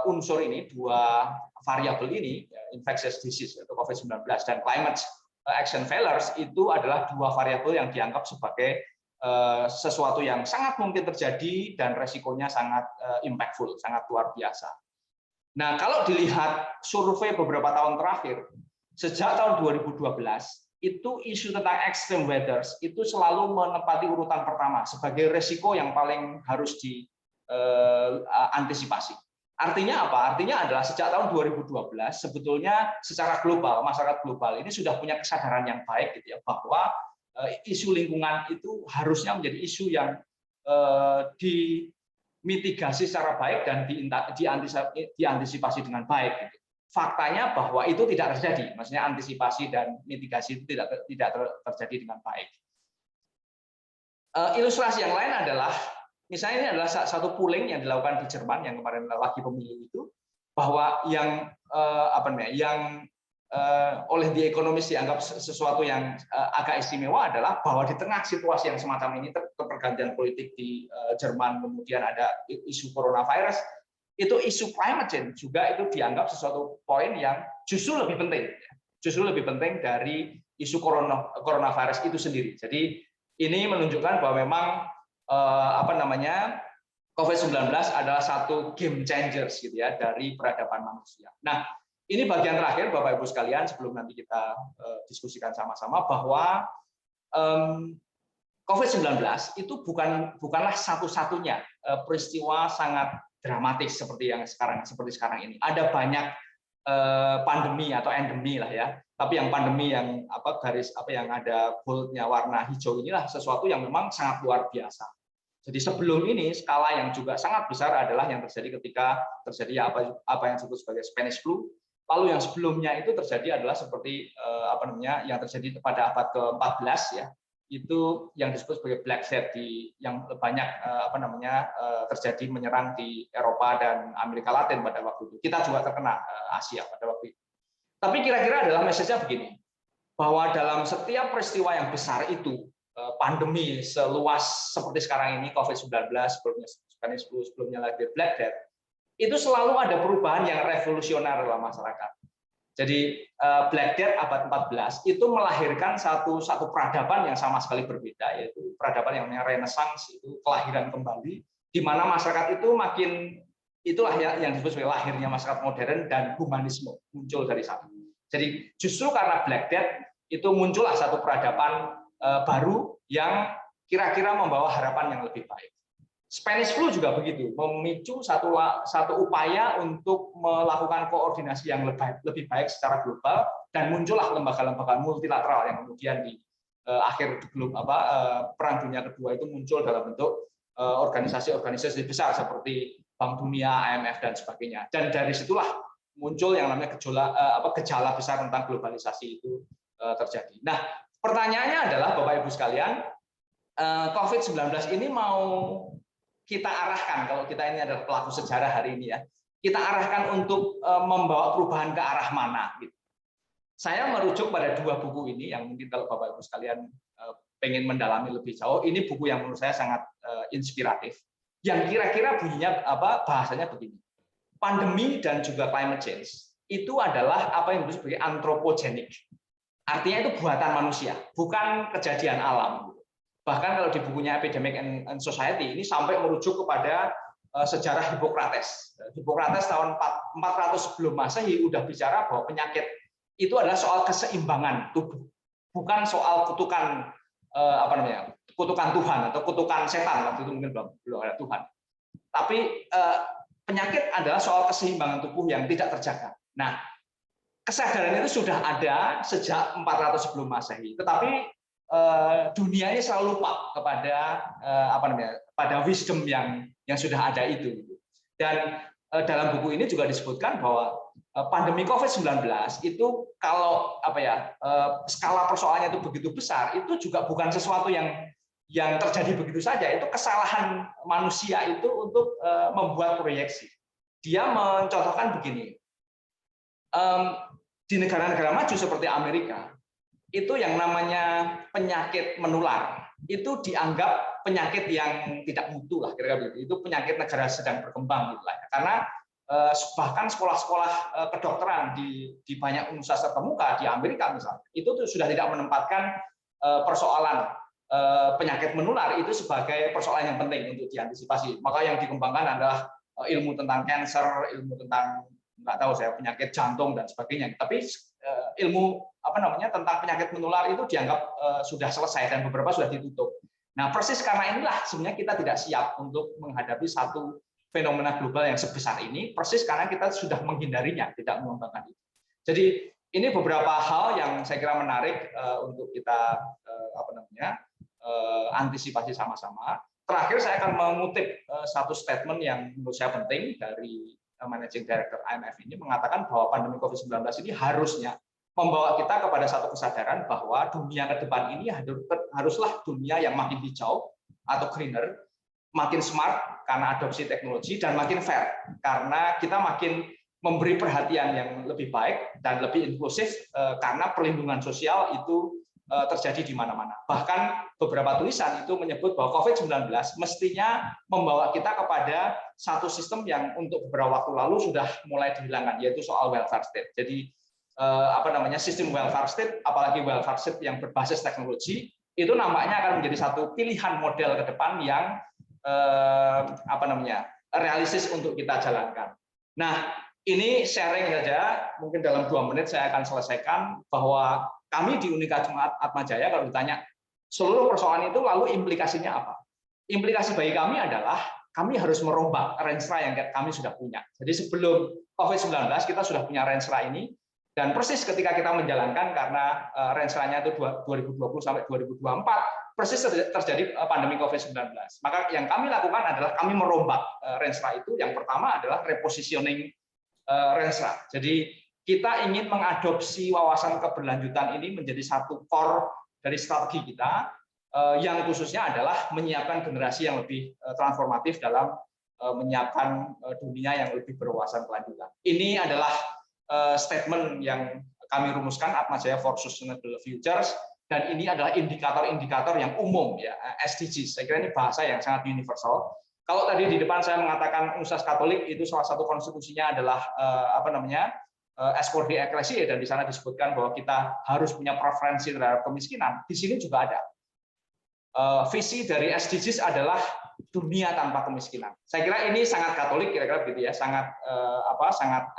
unsur ini, dua variabel ini, infectious disease atau COVID-19 dan climate action failures itu adalah dua variabel yang dianggap sebagai sesuatu yang sangat mungkin terjadi dan resikonya sangat impactful, sangat luar biasa. Nah, kalau dilihat survei beberapa tahun terakhir, sejak tahun 2012, itu isu tentang extreme weather itu selalu menempati urutan pertama sebagai resiko yang paling harus diantisipasi. Artinya apa? Artinya adalah sejak tahun 2012 sebetulnya secara global, masyarakat global ini sudah punya kesadaran yang baik gitu ya, bahwa isu lingkungan itu harusnya menjadi isu yang dimitigasi secara baik dan diantisipasi dengan baik gitu. Faktanya bahwa itu tidak terjadi, maksudnya antisipasi dan mitigasi itu tidak terjadi dengan baik. Ilustrasi yang lain adalah misalnya ini adalah satu polling yang dilakukan di Jerman yang kemarin lagi pemilu itu, bahwa yang oleh The Economist dianggap sesuatu yang agak istimewa adalah bahwa di tengah situasi yang semacam ini, pergantian politik di Jerman, kemudian ada isu coronavirus, itu isu climate change juga itu dianggap sesuatu poin yang justru lebih penting dari isu coronavirus itu sendiri. Jadi ini menunjukkan bahwa memang COVID-19 adalah satu game changers gitu ya dari peradaban manusia. Nah, ini bagian terakhir Bapak Ibu sekalian sebelum nanti kita diskusikan sama-sama bahwa COVID-19 itu bukanlah satu-satunya peristiwa sangat dramatis seperti sekarang ini. Ada banyak pandemi atau endemi lah ya. Tapi yang pandemi yang yang ada boldnya warna hijau inilah sesuatu yang memang sangat luar biasa. Jadi sebelum ini skala yang juga sangat besar adalah yang terjadi ketika terjadi apa yang disebut sebagai Spanish flu. Lalu yang sebelumnya itu terjadi adalah seperti yang terjadi pada abad ke-14 ya. Itu yang disebut sebagai Black Death yang banyak terjadi menyerang di Eropa dan Amerika Latin pada waktu itu. Kita juga terkena Asia pada waktu itu. Tapi kira-kira adalah message-nya begini, bahwa dalam setiap peristiwa yang besar itu, pandemi seluas seperti sekarang ini, COVID-19, sebelumnya Spanish flu, sebelumnya lagi Black Death, itu selalu ada perubahan yang revolusioner dalam masyarakat. Jadi Black Death abad 14 itu melahirkan satu peradaban yang sama sekali berbeda, yaitu peradaban yang namanya Renaissance, itu kelahiran kembali, di mana masyarakat itu itulah yang disebut sebagai lahirnya masyarakat modern dan humanisme muncul dari sana. Jadi justru karena Black Death itu muncullah satu peradaban baru yang kira-kira membawa harapan yang lebih baik. Spanish flu juga begitu, memicu satu upaya untuk melakukan koordinasi yang lebih baik secara global dan muncullah lembaga-lembaga multilateral yang kemudian di akhir Perang Dunia Kedua itu muncul dalam bentuk organisasi-organisasi besar seperti Bank Dunia, IMF dan sebagainya. Dan dari situlah muncul yang namanya gejala besar tentang globalisasi itu terjadi. Nah, pertanyaannya adalah Bapak Ibu sekalian, COVID-19 ini mau kita arahkan, kalau kita ini adalah pelaku sejarah hari ini ya, kita arahkan untuk membawa perubahan ke arah mana gitu. Saya merujuk pada dua buku ini yang mungkin kalau Bapak Ibu sekalian pengen mendalami lebih jauh, ini buku yang menurut saya sangat inspiratif. Yang kira-kira bunyinya bahasanya begini. Pandemi dan juga climate change itu adalah apa yang disebut sebagai anthropogenic. Artinya itu buatan manusia, bukan kejadian alam. Bahkan kalau di bukunya Epidemic and Society ini sampai merujuk kepada sejarah Hippocrates. Hippocrates tahun 400 sebelum Masehi udah bicara bahwa penyakit itu adalah soal keseimbangan tubuh, bukan soal kutukan kutukan Tuhan atau kutukan setan. Waktu itu mungkin belum ada Tuhan. Tapi penyakit adalah soal keseimbangan tubuh yang tidak terjaga. Nah, kesadaran itu sudah ada sejak 400 sebelum Masehi. Tetapi dunia ini selalu lupa kepada pada wisdom yang sudah ada itu. Dan dalam buku ini juga disebutkan bahwa pandemi COVID-19 itu kalau skala persoalannya itu begitu besar, itu juga bukan sesuatu yang terjadi begitu saja. Itu kesalahan manusia itu untuk membuat proyeksi. Dia mencontohkan begini, di negara-negara maju seperti Amerika, itu yang namanya penyakit menular itu dianggap penyakit yang tidak mutu lah kira-kira begitu. Itu penyakit negara sedang berkembang gitu lah. Karena bahkan sekolah-sekolah kedokteran di banyak universitas terkemuka di Amerika misalnya itu sudah tidak menempatkan persoalan penyakit menular itu sebagai persoalan yang penting untuk diantisipasi. Maka yang dikembangkan adalah ilmu tentang kanker, ilmu tentang penyakit jantung dan sebagainya. Tapi ilmu tentang penyakit menular itu dianggap sudah selesai dan beberapa sudah ditutup. Nah, persis karena inilah sebenarnya kita tidak siap untuk menghadapi satu fenomena global yang sebesar ini, persis karena kita sudah menghindarinya, tidak mengembangkan itu. Jadi ini beberapa hal yang saya kira menarik untuk kita antisipasi sama-sama. Terakhir saya akan mengutip satu statement yang menurut saya penting dari Managing Director IMF ini mengatakan bahwa pandemi COVID-19 ini harusnya membawa kita kepada satu kesadaran bahwa dunia ke depan ini haruslah dunia yang makin hijau atau greener, makin smart karena adopsi teknologi dan makin fair karena kita makin memberi perhatian yang lebih baik dan lebih inklusif karena perlindungan sosial itu terjadi di mana-mana. Bahkan beberapa tulisan itu menyebut bahwa COVID-19 mestinya membawa kita kepada satu sistem yang untuk beberapa waktu lalu sudah mulai dihilangkan, yaitu soal welfare state. Jadi sistem welfare state, apalagi welfare state yang berbasis teknologi, itu nampaknya akan menjadi satu pilihan model ke depan yang realistis untuk kita jalankan. Nah, ini sharing saja, mungkin dalam 2 menit saya akan selesaikan bahwa kami di Unika Atmajaya kalau ditanya seluruh persoalan itu lalu implikasinya apa? Implikasi bagi kami adalah kami harus merombak renstra yang kami sudah punya. Jadi sebelum COVID-19 kita sudah punya renstra ini, dan persis ketika kita menjalankan karena renstranya itu 2020 sampai 2024, persis terjadi pandemi COVID-19. Maka yang kami lakukan adalah kami merombak renstra itu. Yang pertama adalah repositioning renstra. Jadi kita ingin mengadopsi wawasan keberlanjutan ini menjadi satu core dari strategi kita, yang khususnya adalah menyiapkan generasi yang lebih transformatif dalam menyiapkan dunia yang lebih berwawasan kelanjutan. Ini adalah statement yang kami rumuskan, Atmajaya for Sustainable Futures, dan ini adalah indikator-indikator yang umum, ya, SDGs. Saya kira ini bahasa yang sangat universal. Kalau tadi di depan saya mengatakan Universitas Katolik itu salah satu konstitusinya adalah Escorde Ecclesiae, dan di sana disebutkan bahwa kita harus punya preferensi terhadap kemiskinan. Di sini juga ada. Visi dari SDGs adalah dunia tanpa kemiskinan. Saya kira ini sangat Katolik, kira-kira begitu ya, sangat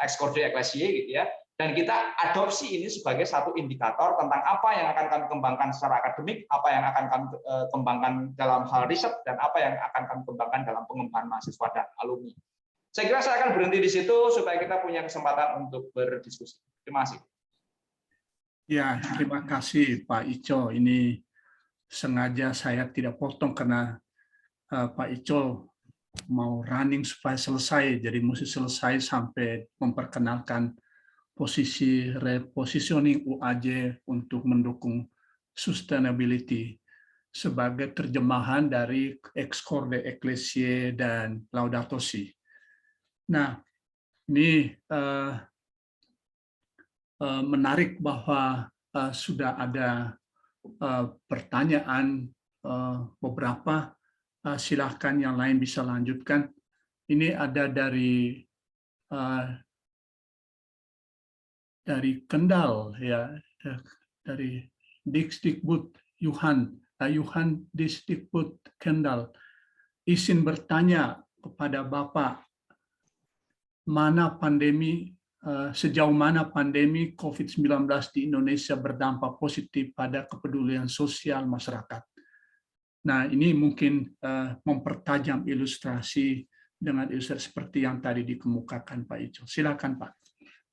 Escorde Ecclesiae gitu ya. Dan kita adopsi ini sebagai satu indikator tentang apa yang akan kami kembangkan secara akademik, apa yang akan kami kembangkan dalam hal riset, dan apa yang akan kami kembangkan dalam pengembangan mahasiswa dan alumni. Saya kira saya akan berhenti di situ supaya kita punya kesempatan untuk berdiskusi. Terima kasih. Ya, terima kasih Pak Ico. Ini sengaja saya tidak potong karena Pak Ico mau running supaya selesai, jadi mesti selesai sampai memperkenalkan posisi repositioning UAJ untuk mendukung sustainability sebagai terjemahan dari Escorde Ecclesiae dan Laudato Si. Nah, ini menarik bahwa sudah ada pertanyaan beberapa. Silahkan yang lain bisa lanjutkan. Ini ada dari Kendal, ya, dari Dikbud Yuhan Dikbud Kendal. Izin bertanya kepada Bapak, sejauh mana pandemi COVID-19 di Indonesia berdampak positif pada kepedulian sosial masyarakat. Nah, ini mungkin mempertajam ilustrasi dengan ilustrasi seperti yang tadi dikemukakan Pak Ico. Silakan Pak.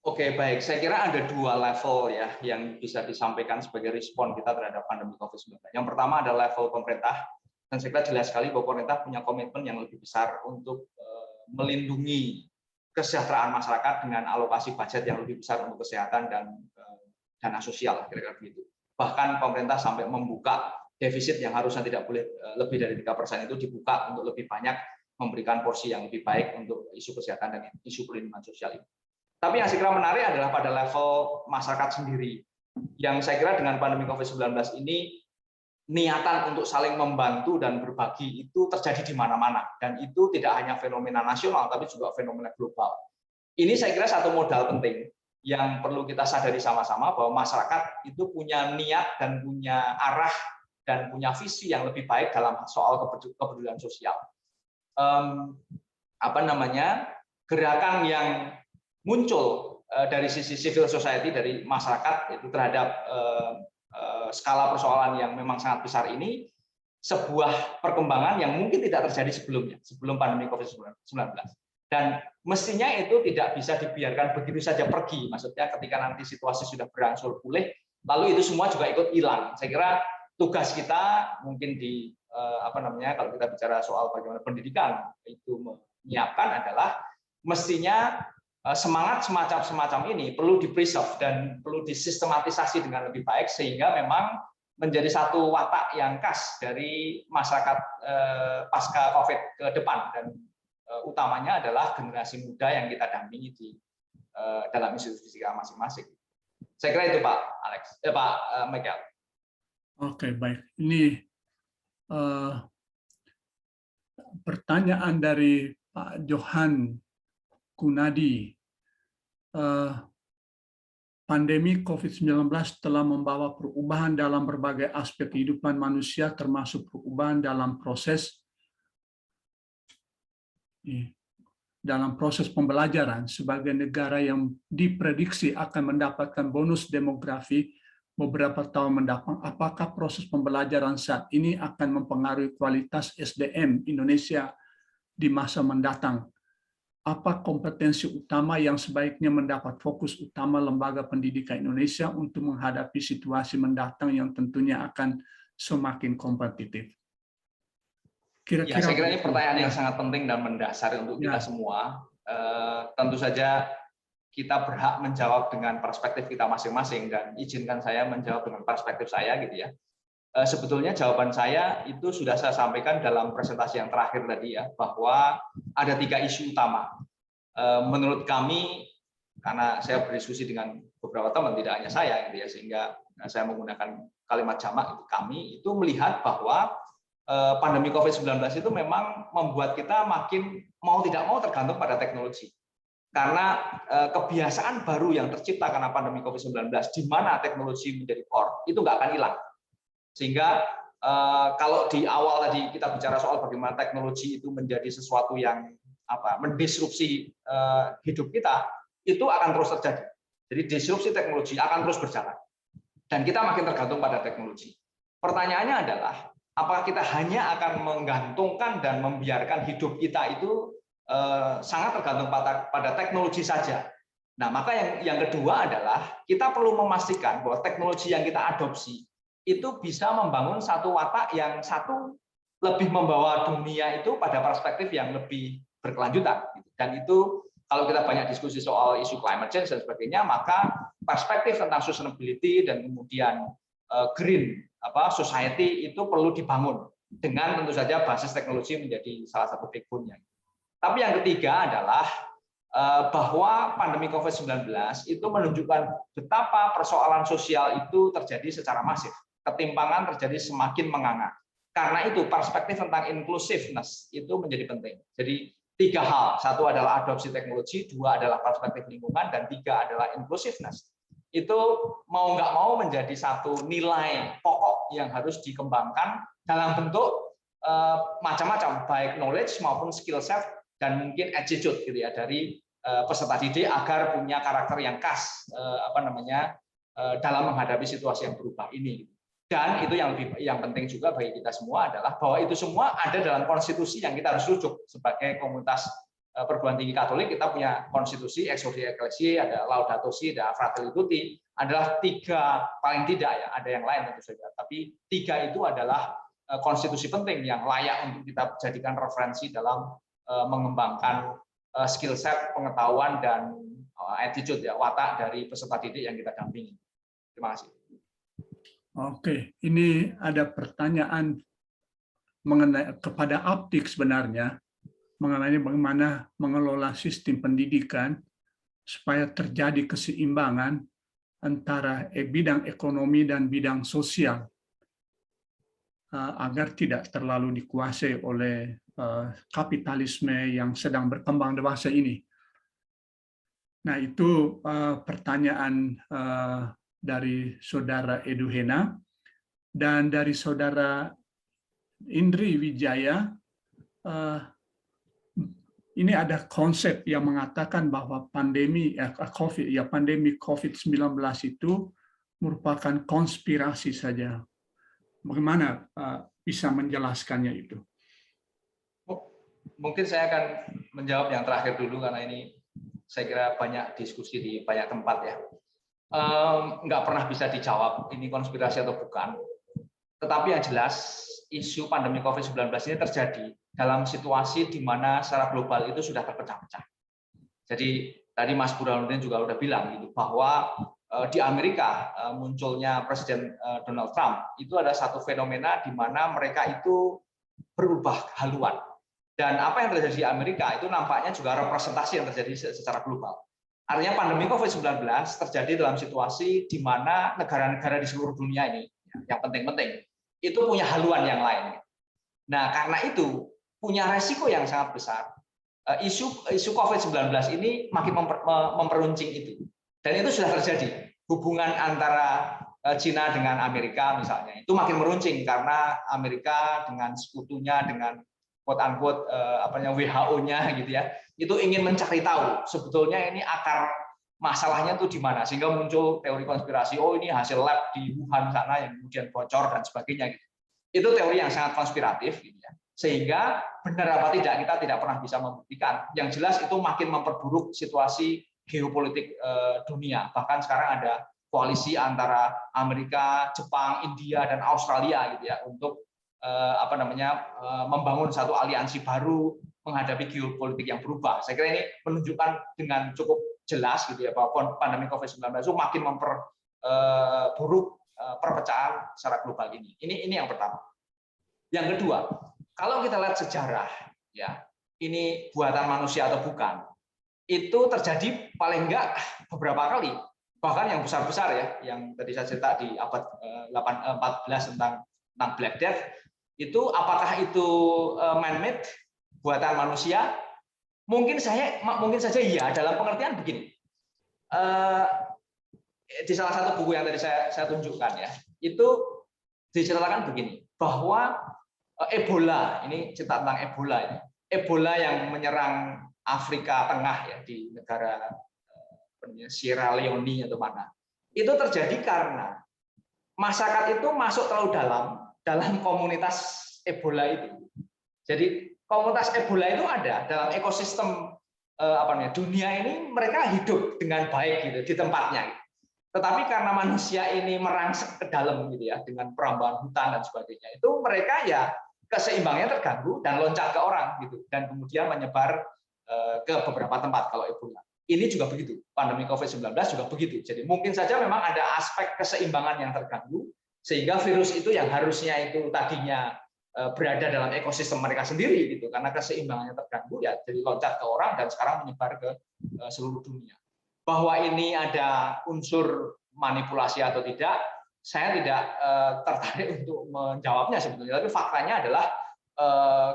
Oke, baik. Saya kira ada 2 level ya yang bisa disampaikan sebagai respon kita terhadap pandemi COVID-19. Yang pertama adalah level pemerintah, dan saya kira jelas sekali bahwa pemerintah punya komitmen yang lebih besar untuk melindungi kesejahteraan masyarakat dengan alokasi budget yang lebih besar untuk kesehatan dan dana sosial, kira-kira begitu. Bahkan pemerintah sampai membuka defisit yang harusnya tidak boleh lebih dari 3% itu dibuka untuk lebih banyak memberikan porsi yang lebih baik untuk isu kesehatan dan isu perlindungan sosial ini. Tapi yang saya kira menarik adalah pada level masyarakat sendiri, yang saya kira dengan pandemi COVID-19 ini niatan untuk saling membantu dan berbagi itu terjadi di mana-mana, dan itu tidak hanya fenomena nasional tapi juga fenomena global. Ini saya kira satu modal penting yang perlu kita sadari sama-sama, bahwa masyarakat itu punya niat dan punya arah dan punya visi yang lebih baik dalam soal kepedulian sosial. Gerakan yang muncul dari sisi civil society, dari masyarakat itu terhadap skala persoalan yang memang sangat besar ini, sebuah perkembangan yang mungkin tidak terjadi sebelum pandemi COVID-19. Dan mestinya itu tidak bisa dibiarkan begitu saja pergi. Maksudnya ketika nanti situasi sudah berangsur pulih, lalu itu semua juga ikut hilang. Saya kira tugas kita mungkin kalau kita bicara soal bagaimana pendidikan itu menyiapkan adalah mestinya semangat semacam ini perlu di-preserve dan perlu disistematisasi dengan lebih baik, sehingga memang menjadi satu watak yang khas dari masyarakat pasca COVID ke depan, dan utamanya adalah generasi muda yang kita dampingi di dalam institusi kita masing-masing. Saya kira itu Pak Alex, Pak Michael. Oke, baik. Ini pertanyaan dari Pak Johan Kunadi. Pandemi COVID-19 telah membawa perubahan dalam berbagai aspek kehidupan manusia, termasuk perubahan dalam proses pembelajaran. Sebagai negara yang diprediksi akan mendapatkan bonus demografi beberapa tahun mendatang, apakah proses pembelajaran saat ini akan mempengaruhi kualitas SDM Indonesia di masa mendatang? Apa kompetensi utama yang sebaiknya mendapat fokus utama lembaga pendidikan Indonesia untuk menghadapi situasi mendatang yang tentunya akan semakin kompetitif? Ya, saya kira ini pertanyaan yang sangat penting dan mendasar untuk kita semua. Tentu saja kita berhak menjawab dengan perspektif kita masing-masing, dan izinkan saya menjawab dengan perspektif saya gitu ya. Sebetulnya jawaban saya itu sudah saya sampaikan dalam presentasi yang terakhir tadi ya, bahwa ada 3 isu utama. Menurut kami, karena saya berdiskusi dengan beberapa teman, tidak hanya saya gitu ya, sehingga saya menggunakan kalimat jamak itu, kami itu melihat bahwa pandemi COVID-19 itu memang membuat kita makin mau tidak mau tergantung pada teknologi. Karena kebiasaan baru yang tercipta karena pandemi COVID-19, di mana teknologi menjadi core, itu nggak akan hilang. Sehingga kalau di awal tadi kita bicara soal bagaimana teknologi itu menjadi sesuatu yang mendisrupsi hidup kita, itu akan terus terjadi. Jadi disrupsi teknologi akan terus berjalan. Dan kita makin tergantung pada teknologi. Pertanyaannya adalah, apakah kita hanya akan menggantungkan dan membiarkan hidup kita itu sangat tergantung pada teknologi saja? Nah, maka yang kedua adalah kita perlu memastikan bahwa teknologi yang kita adopsi itu bisa membangun satu watak yang satu lebih membawa dunia itu pada perspektif yang lebih berkelanjutan. Dan itu kalau kita banyak diskusi soal isu climate change dan sebagainya, maka perspektif tentang sustainability dan kemudian green society itu perlu dibangun dengan tentu saja basis teknologi menjadi salah satu backbone-nya. Tapi yang ketiga adalah bahwa pandemi COVID-19 itu menunjukkan betapa persoalan sosial itu terjadi secara masif. Ketimpangan terjadi semakin menganga. Karena itu perspektif tentang inclusiveness itu menjadi penting. Jadi 3 hal, 1 adalah adopsi teknologi, 2 adalah perspektif lingkungan, dan 3 adalah inclusiveness. Itu mau nggak mau menjadi satu nilai pokok yang harus dikembangkan dalam bentuk macam-macam, baik knowledge maupun skill set dan mungkin attitude gitu ya dari peserta didik agar punya karakter yang khas dalam menghadapi situasi yang berubah ini. Dan itu yang penting juga bagi kita semua adalah bahwa itu semua ada dalam konstitusi yang kita harus rujuk. Sebagai komunitas perguruan tinggi Katolik, kita punya konstitusi, Exordia Ecclesiae, ada Laudato Si, ada Fratelli Tutti, adalah 3 paling tidak ya, ada yang lain tentu saja. Tapi 3 itu adalah konstitusi penting yang layak untuk kita jadikan referensi dalam mengembangkan skill set, pengetahuan, dan attitude ya, watak dari peserta didik yang kita dampingi. Terima kasih. Oke, ini ada pertanyaan mengenai kepada Aptik sebenarnya mengenai bagaimana mengelola sistem pendidikan supaya terjadi keseimbangan antara bidang ekonomi dan bidang sosial agar tidak terlalu dikuasai oleh kapitalisme yang sedang berkembang dewasa ini. Nah, itu pertanyaan dari Saudara Edu Hena, dan dari Saudara Indri Wijaya, ini ada konsep yang mengatakan bahwa pandemi COVID-19 itu merupakan konspirasi saja. Bagaimana bisa menjelaskannya itu? Mungkin saya akan menjawab yang terakhir dulu, karena ini saya kira banyak diskusi di banyak tempat ya. Nggak pernah bisa dijawab ini konspirasi atau bukan. Tetapi yang jelas isu pandemi COVID-19 ini terjadi dalam situasi di mana secara global itu sudah terpecah-pecah. Jadi tadi Mas Burhanuddin juga udah bilang gitu, bahwa di Amerika munculnya Presiden Donald Trump itu ada satu fenomena di mana mereka itu berubah haluan. Dan apa yang terjadi di Amerika itu nampaknya juga representasi yang terjadi secara global. Artinya pandemi COVID-19 terjadi dalam situasi di mana negara-negara di seluruh dunia ini, yang penting-penting, itu punya haluan yang lain. Nah, karena itu punya resiko yang sangat besar. Isu COVID-19 ini makin memperuncing itu. Dan itu sudah terjadi. Hubungan antara Cina dengan Amerika misalnya, itu makin meruncing karena Amerika dengan sekutunya, dengan quote-unquote WHO-nya gitu ya, itu ingin mencari tahu sebetulnya ini akar masalahnya itu di mana, sehingga muncul teori konspirasi, oh ini hasil lab di Wuhan sana yang kemudian bocor dan sebagainya gitu. Itu teori yang sangat konspiratif gitu ya. Sehingga benar apa tidak kita tidak pernah bisa membuktikan. Yang jelas itu makin memperburuk situasi geopolitik dunia. Bahkan sekarang ada koalisi antara Amerika, Jepang, India dan Australia gitu ya untuk membangun satu aliansi baru menghadapi geopolitik yang berubah. Saya kira ini menunjukkan dengan cukup jelas gitu ya bahwa pandemi COVID-19 itu makin memperburuk perpecahan secara global ini. Ini yang pertama. Yang kedua, kalau kita lihat sejarah, ya ini buatan manusia atau bukan, itu terjadi paling enggak beberapa kali, bahkan yang besar-besar ya, yang tadi saya cerita di abad 14 tentang Black Death, itu apakah itu man-made, buatan manusia? Mungkin saja iya, dalam pengertian begini. Di salah satu buku yang tadi saya tunjukkan ya, itu diceritakan begini, bahwa Ebola, ini cerita tentang Ebola ini. Ebola yang menyerang Afrika Tengah ya, di negara Sierra Leone atau mana. Itu terjadi karena masyarakat itu masuk terlalu dalam komunitas Ebola itu. Jadi komunitas Ebola itu ada dalam ekosistem dunia ini, mereka hidup dengan baik gitu di tempatnya. Gitu. Tetapi karena manusia ini merangsek ke dalam gitu ya, dengan perambahan hutan dan sebagainya, itu mereka ya keseimbangannya terganggu dan loncat ke orang gitu, dan kemudian menyebar ke beberapa tempat kalau Ebola. Ini juga begitu, pandemi COVID-19 juga begitu. Jadi mungkin saja memang ada aspek keseimbangan yang terganggu, sehingga virus itu yang harusnya itu tadinya berada dalam ekosistem mereka sendiri gitu, karena keseimbangannya terganggu ya jadi loncat ke orang dan sekarang menyebar ke seluruh dunia. Bahwa ini ada unsur manipulasi atau tidak, saya tidak tertarik untuk menjawabnya sebetulnya, tapi faktanya adalah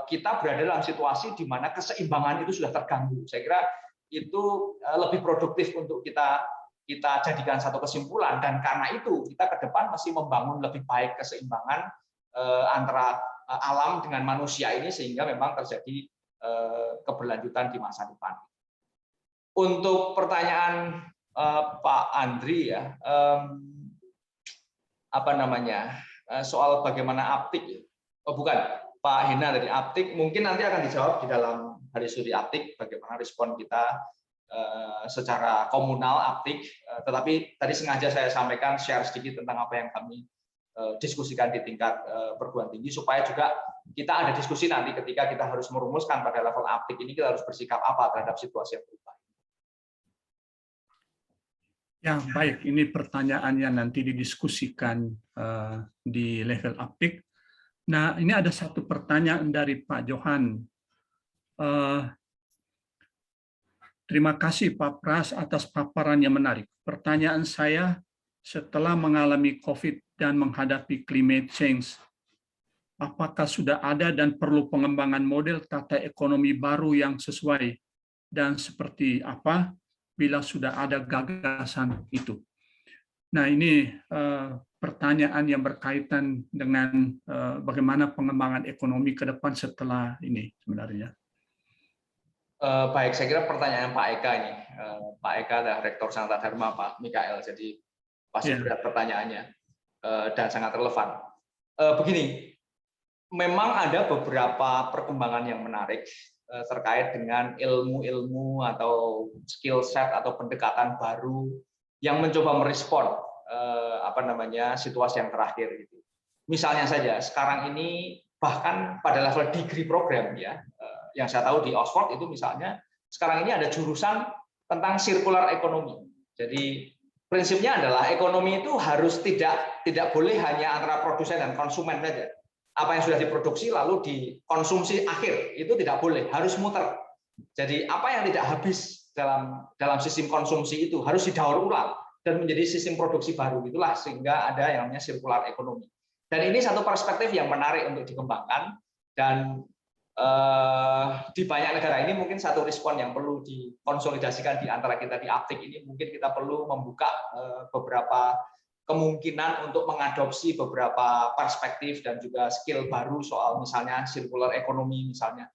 kita berada dalam situasi di mana keseimbangan itu sudah terganggu. Saya kira itu lebih produktif untuk kita jadikan satu kesimpulan, dan karena itu kita ke depan mesti membangun lebih baik keseimbangan antara alam dengan manusia ini, sehingga memang terjadi keberlanjutan di masa depan. Untuk pertanyaan Pak Andri ya, soal bagaimana Aptik, bukan Pak Hena dari Aptik, mungkin nanti akan dijawab di dalam hari studi Aptik bagaimana respon kita secara komunal Aptik. Tetapi tadi sengaja saya sampaikan share sedikit tentang apa yang kami diskusikan di tingkat perguruan tinggi, supaya juga kita ada diskusi nanti ketika kita harus merumuskan pada level Aptik ini kita harus bersikap apa terhadap situasi yang berubah. Ya, baik. Ini pertanyaan yang nanti didiskusikan di level Aptik. Nah, ini ada satu pertanyaan dari Pak Johan. Terima kasih Pak Pras atas paparan yang menarik. Pertanyaan saya, setelah mengalami COVID dan menghadapi climate change, apakah sudah ada dan perlu pengembangan model tata ekonomi baru yang sesuai, dan seperti apa bila sudah ada gagasan itu? Nah, ini pertanyaan yang berkaitan dengan bagaimana pengembangan ekonomi ke depan setelah ini sebenarnya. Baik, saya kira pertanyaan Pak Eka ini. Pak Eka adalah Rektor Sanata Dharma, Pak Mikael, jadi pasti berat pertanyaannya dan sangat relevan. Begini, memang ada beberapa perkembangan yang menarik terkait dengan ilmu-ilmu atau skill set atau pendekatan baru yang mencoba merespon situasi yang terakhir gitu. Misalnya saja sekarang ini bahkan pada level degree program ya, yang saya tahu di Oxford itu misalnya sekarang ini ada jurusan tentang circular economy. Jadi prinsipnya adalah ekonomi itu harus tidak boleh hanya antara produsen dan konsumen saja. Apa yang sudah diproduksi lalu dikonsumsi akhir itu tidak boleh, harus muter. Jadi apa yang tidak habis dalam sistem konsumsi itu harus didaur ulang dan menjadi sistem produksi baru, itulah sehingga ada yang namanya circular economy. Dan ini satu perspektif yang menarik untuk dikembangkan, dan di banyak negara ini mungkin satu respon yang perlu dikonsolidasikan di antara kita di Aptik ini, mungkin kita perlu membuka beberapa kemungkinan untuk mengadopsi beberapa perspektif dan juga skill baru soal misalnya circular economy misalnya.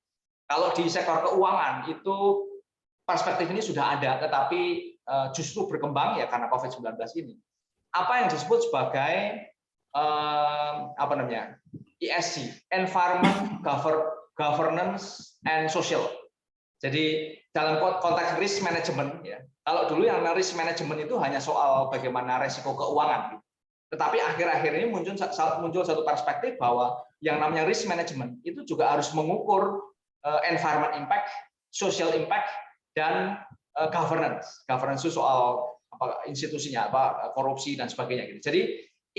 Kalau di sektor keuangan itu perspektif ini sudah ada, tetapi justru berkembang ya karena COVID-19 ini. Apa yang disebut sebagai apa namanya, ESG, Environment, Governance, and Social. Jadi dalam konteks risk management, ya, kalau dulu yang risk management itu hanya soal bagaimana resiko keuangan, tetapi akhir-akhir ini muncul satu perspektif bahwa yang namanya risk management itu juga harus mengukur environment impact, social impact, dan governance. Governance itu soal apa, institusinya, apa, korupsi dan sebagainya. Gitu. Jadi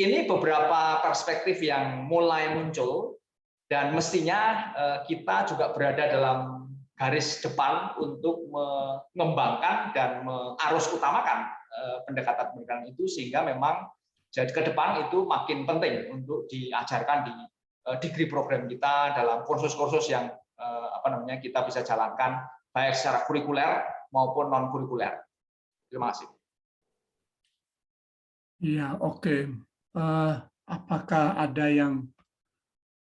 ini beberapa perspektif yang mulai muncul, dan mestinya kita juga berada dalam garis depan untuk mengembangkan dan mengarus utamakan pendekatan-pendekatan itu, sehingga memang jadi ke depan itu makin penting untuk diajarkan di degree program kita dalam kursus-kursus yang apa namanya kita bisa jalankan baik secara kurikuler maupun non kurikuler. Terima kasih. Ya, oke. Apakah ada yang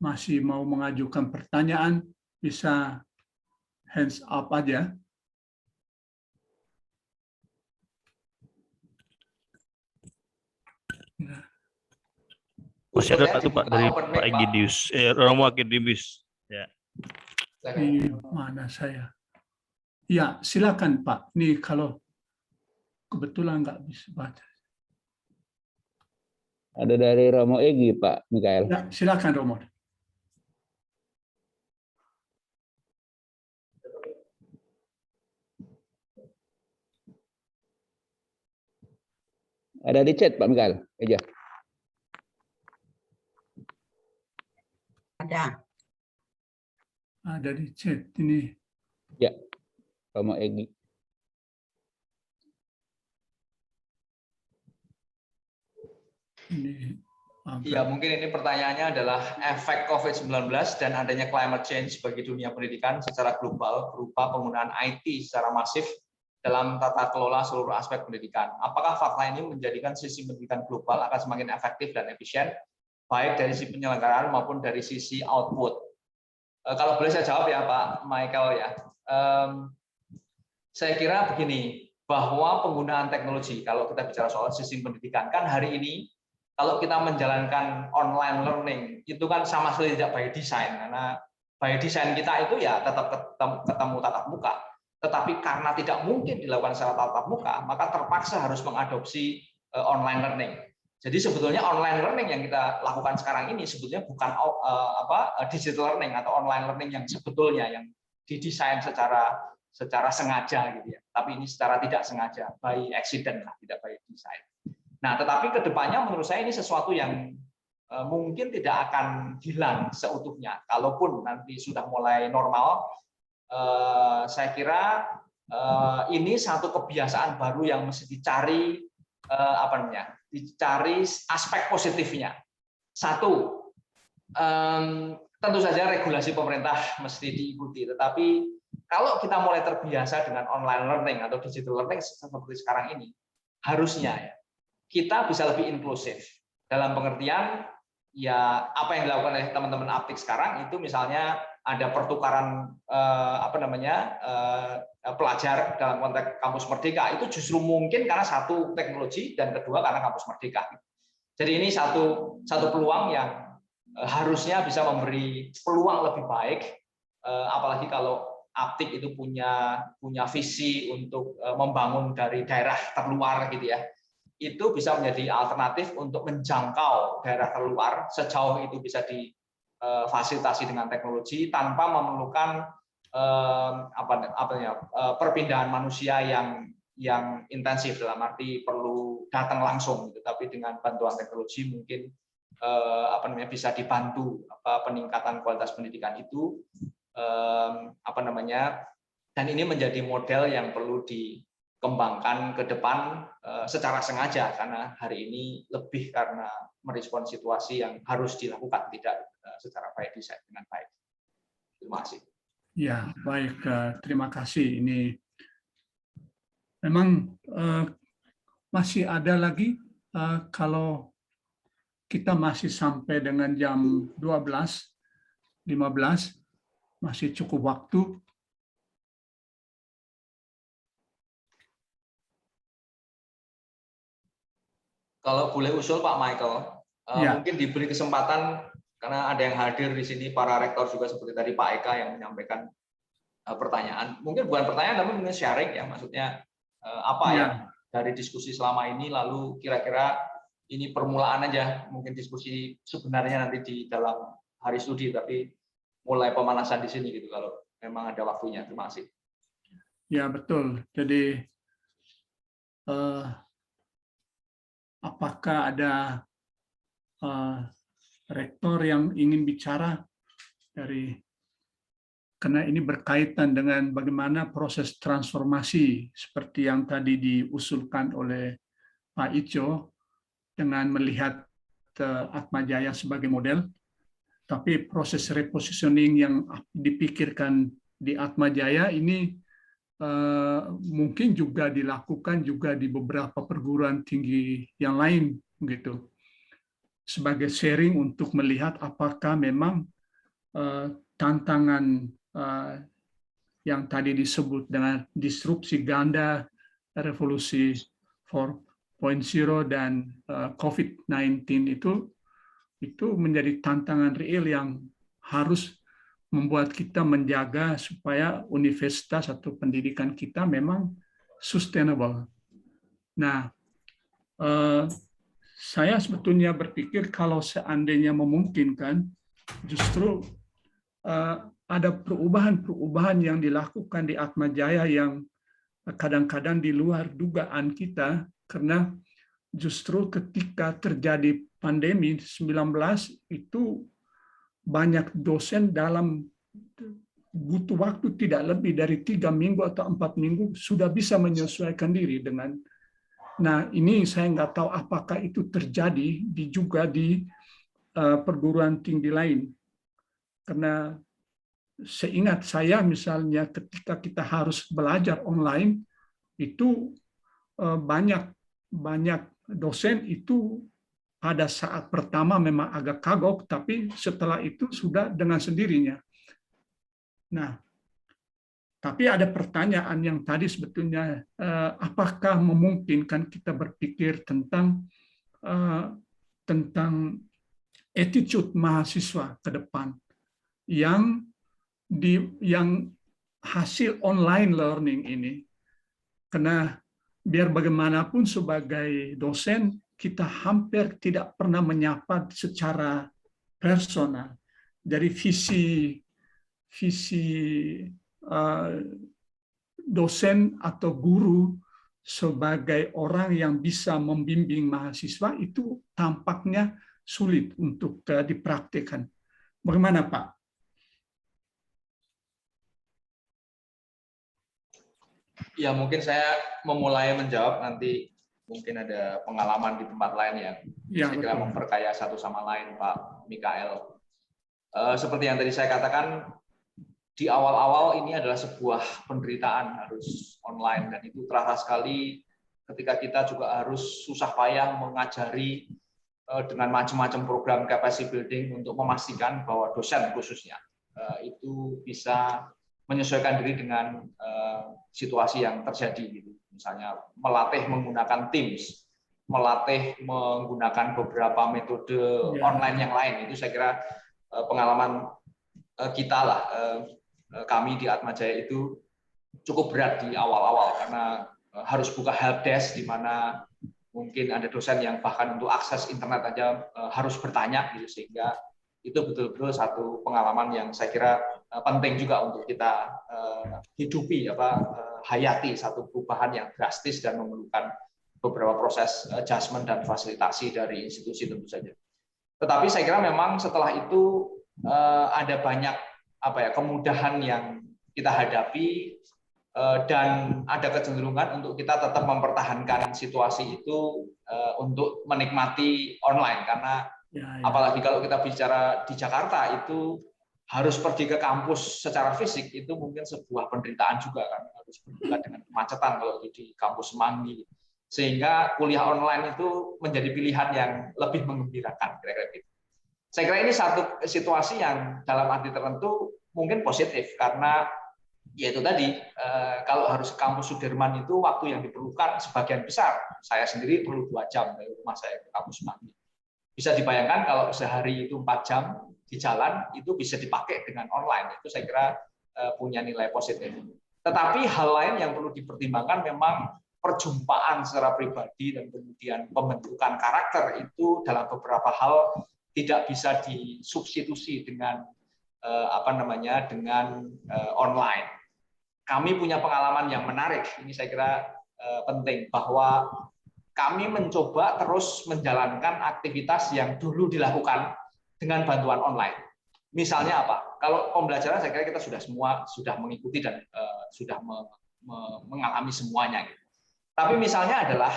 masih mau mengajukan pertanyaan? Bisa hands up aja. Masih ada satu Pak dari Pak Egidius, Romo Egidius. Ya. Di mana saya? Ya, silakan Pak. Ini kalau kebetulan nggak bisa baca. Ada dari Romo Egi, Pak Mikael. Ya, silakan Romo. Ada di chat, Pak Mikael. Aja. Ada. Ada di chat ini. Ya, Romo Egi. Ini Ya, mungkin ini pertanyaannya adalah efek COVID-19 dan adanya climate change bagi dunia pendidikan secara global berupa penggunaan IT secara masif dalam tata kelola seluruh aspek pendidikan. Apakah fakta ini menjadikan sistem pendidikan global akan semakin efektif dan efisien, baik dari sisi penyelenggaraan maupun dari sisi output? Kalau boleh saya jawab ya Pak Michael ya. Saya kira begini, bahwa penggunaan teknologi, kalau kita bicara soal sistem pendidikan, kan hari ini kalau kita menjalankan online learning, itu kan sama sekali tidak by design, karena by design kita itu ya tetap ketemu tatap muka. Tetapi karena tidak mungkin dilakukan secara tatap muka, maka terpaksa harus mengadopsi online learning. Jadi sebetulnya online learning yang kita lakukan sekarang ini sebetulnya bukan digital learning atau online learning yang sebetulnya yang didesain secara sengaja gitu ya. Tapi ini secara tidak sengaja, by accident lah, tidak by design. Nah, tetapi kedepannya menurut saya ini sesuatu yang mungkin tidak akan hilang seutuhnya. Kalaupun nanti sudah mulai normal, saya kira ini satu kebiasaan baru yang mesti dicari dicari aspek positifnya. Satu, tentu saja regulasi pemerintah mesti diikuti. Tetapi kalau kita mulai terbiasa dengan online learning atau digital learning seperti sekarang ini, harusnya ya kita bisa lebih inklusif dalam pengertian ya apa yang dilakukan oleh teman-teman Aptik sekarang itu misalnya ada pertukaran pelajar dalam konteks kampus merdeka itu justru mungkin karena satu teknologi dan kedua karena kampus merdeka. Jadi ini satu peluang yang harusnya bisa memberi peluang lebih baik, apalagi kalau Aptik itu punya visi untuk membangun dari daerah terluar gitu ya. Itu bisa menjadi alternatif untuk menjangkau daerah terluar sejauh itu bisa difasilitasi dengan teknologi tanpa memerlukan perpindahan manusia yang intensif dalam arti perlu datang langsung gitu. Tapi dengan bantuan teknologi mungkin bisa dibantu peningkatan kualitas pendidikan itu Dan ini menjadi model yang perlu dikembangkan ke depan secara sengaja, karena hari ini lebih karena merespon situasi yang harus dilakukan, tidak secara by design dengan baik. Terima kasih. Ya, baik. Terima kasih. Ini memang masih ada lagi kalau kita masih sampai dengan jam 12.15, masih cukup waktu. Kalau boleh usul Pak Michael, Ya. mungkin diberi kesempatan, karena ada yang hadir di sini, para rektor juga seperti tadi Pak Eka yang menyampaikan pertanyaan. Mungkin bukan pertanyaan, tapi mungkin sharing ya, maksudnya apa Ya. yang dari diskusi selama ini, lalu kira-kira ini permulaan aja, mungkin diskusi sebenarnya nanti di dalam hari studi, tapi mulai pemanasan di sini gitu, kalau memang ada waktunya. Terima kasih. Ya, betul. Jadi apakah ada rektor yang ingin bicara karena ini berkaitan dengan bagaimana proses transformasi seperti yang tadi diusulkan oleh Pak Ico dengan melihat Atmajaya sebagai model, tapi proses repositioning yang dipikirkan di Atmajaya ini mungkin juga dilakukan juga di beberapa perguruan tinggi yang lain gitu, sebagai sharing untuk melihat apakah memang tantangan yang tadi disebut dengan disrupsi ganda, revolusi 4.0 dan COVID-19 itu menjadi tantangan real yang harus membuat kita menjaga supaya universitas atau pendidikan kita memang sustainable. Nah, saya sebetulnya berpikir kalau seandainya memungkinkan, justru ada perubahan-perubahan yang dilakukan di Atmajaya yang kadang-kadang di luar dugaan kita, karena justru ketika terjadi pandemi 19 itu banyak dosen dalam butuh waktu tidak lebih dari 3 minggu atau 4 minggu sudah bisa menyesuaikan diri dengan. Nah, ini saya nggak tahu apakah itu terjadi juga di perguruan tinggi lain. Karena seingat saya misalnya ketika kita harus belajar online itu banyak dosen itu pada saat pertama memang agak kagok, tapi setelah itu sudah dengan sendirinya. Nah, tapi ada pertanyaan yang tadi sebetulnya apakah memungkinkan kita berpikir tentang attitude mahasiswa ke depan yang hasil online learning ini, karena biar bagaimanapun sebagai dosen kita hampir tidak pernah menyapa secara personal. Dari visi dosen atau guru sebagai orang yang bisa membimbing mahasiswa itu tampaknya sulit untuk dipraktikkan. Bagaimana, Pak? Ya, mungkin saya memulai menjawab, nanti mungkin ada pengalaman di tempat lain yang saya kira memperkaya satu sama lain, Pak Mikael. Seperti yang tadi saya katakan, di awal-awal ini adalah sebuah penderitaan harus online, dan itu terasa sekali ketika kita juga harus susah payah mengajari dengan macam-macam program capacity building untuk memastikan bahwa dosen khususnya itu bisa menyesuaikan diri dengan situasi yang terjadi, gitu. Misalnya melatih menggunakan Teams, melatih menggunakan beberapa metode online yang lain. Itu saya kira pengalaman kita lah, kami di Atmajaya itu cukup berat di awal-awal, karena harus buka helpdesk di mana mungkin ada dosen yang bahkan untuk akses internet aja harus bertanya, gitu, sehingga itu betul-betul satu pengalaman yang saya kira penting juga untuk kita hidupi, hayati satu perubahan yang drastis dan memerlukan beberapa proses adjustment dan fasilitasi dari institusi tentu saja. Tetapi saya kira memang setelah itu ada banyak kemudahan yang kita hadapi dan ada kecenderungan untuk kita tetap mempertahankan situasi itu untuk menikmati online, karena apalagi kalau kita bicara di Jakarta itu harus pergi ke kampus secara fisik itu mungkin sebuah penderitaan juga kan, harus berdebat dengan kemacetan kalau itu di kampus Semanggi, sehingga kuliah online itu menjadi pilihan yang lebih menggembirakan kira-kira gitu. Saya kira ini satu situasi yang dalam arti tertentu mungkin positif, karena yaitu tadi kalau harus ke kampus Sudirman itu waktu yang diperlukan sebagian besar, saya sendiri perlu 2 jam dari rumah saya ke kampus Semanggi. Bisa dibayangkan kalau sehari itu 4 jam di jalan itu bisa dipakai dengan online, itu saya kira punya nilai positif. Tetapi hal lain yang perlu dipertimbangkan memang perjumpaan secara pribadi dan kemudian pembentukan karakter itu dalam beberapa hal tidak bisa disubstitusi dengan dengan online. Kami punya pengalaman yang menarik, ini saya kira penting, bahwa kami mencoba terus menjalankan aktivitas yang dulu dilakukan dengan bantuan online. Misalnya apa? Kalau pembelajaran saya kira kita semua sudah mengikuti dan sudah mengalami semuanya. Tapi misalnya adalah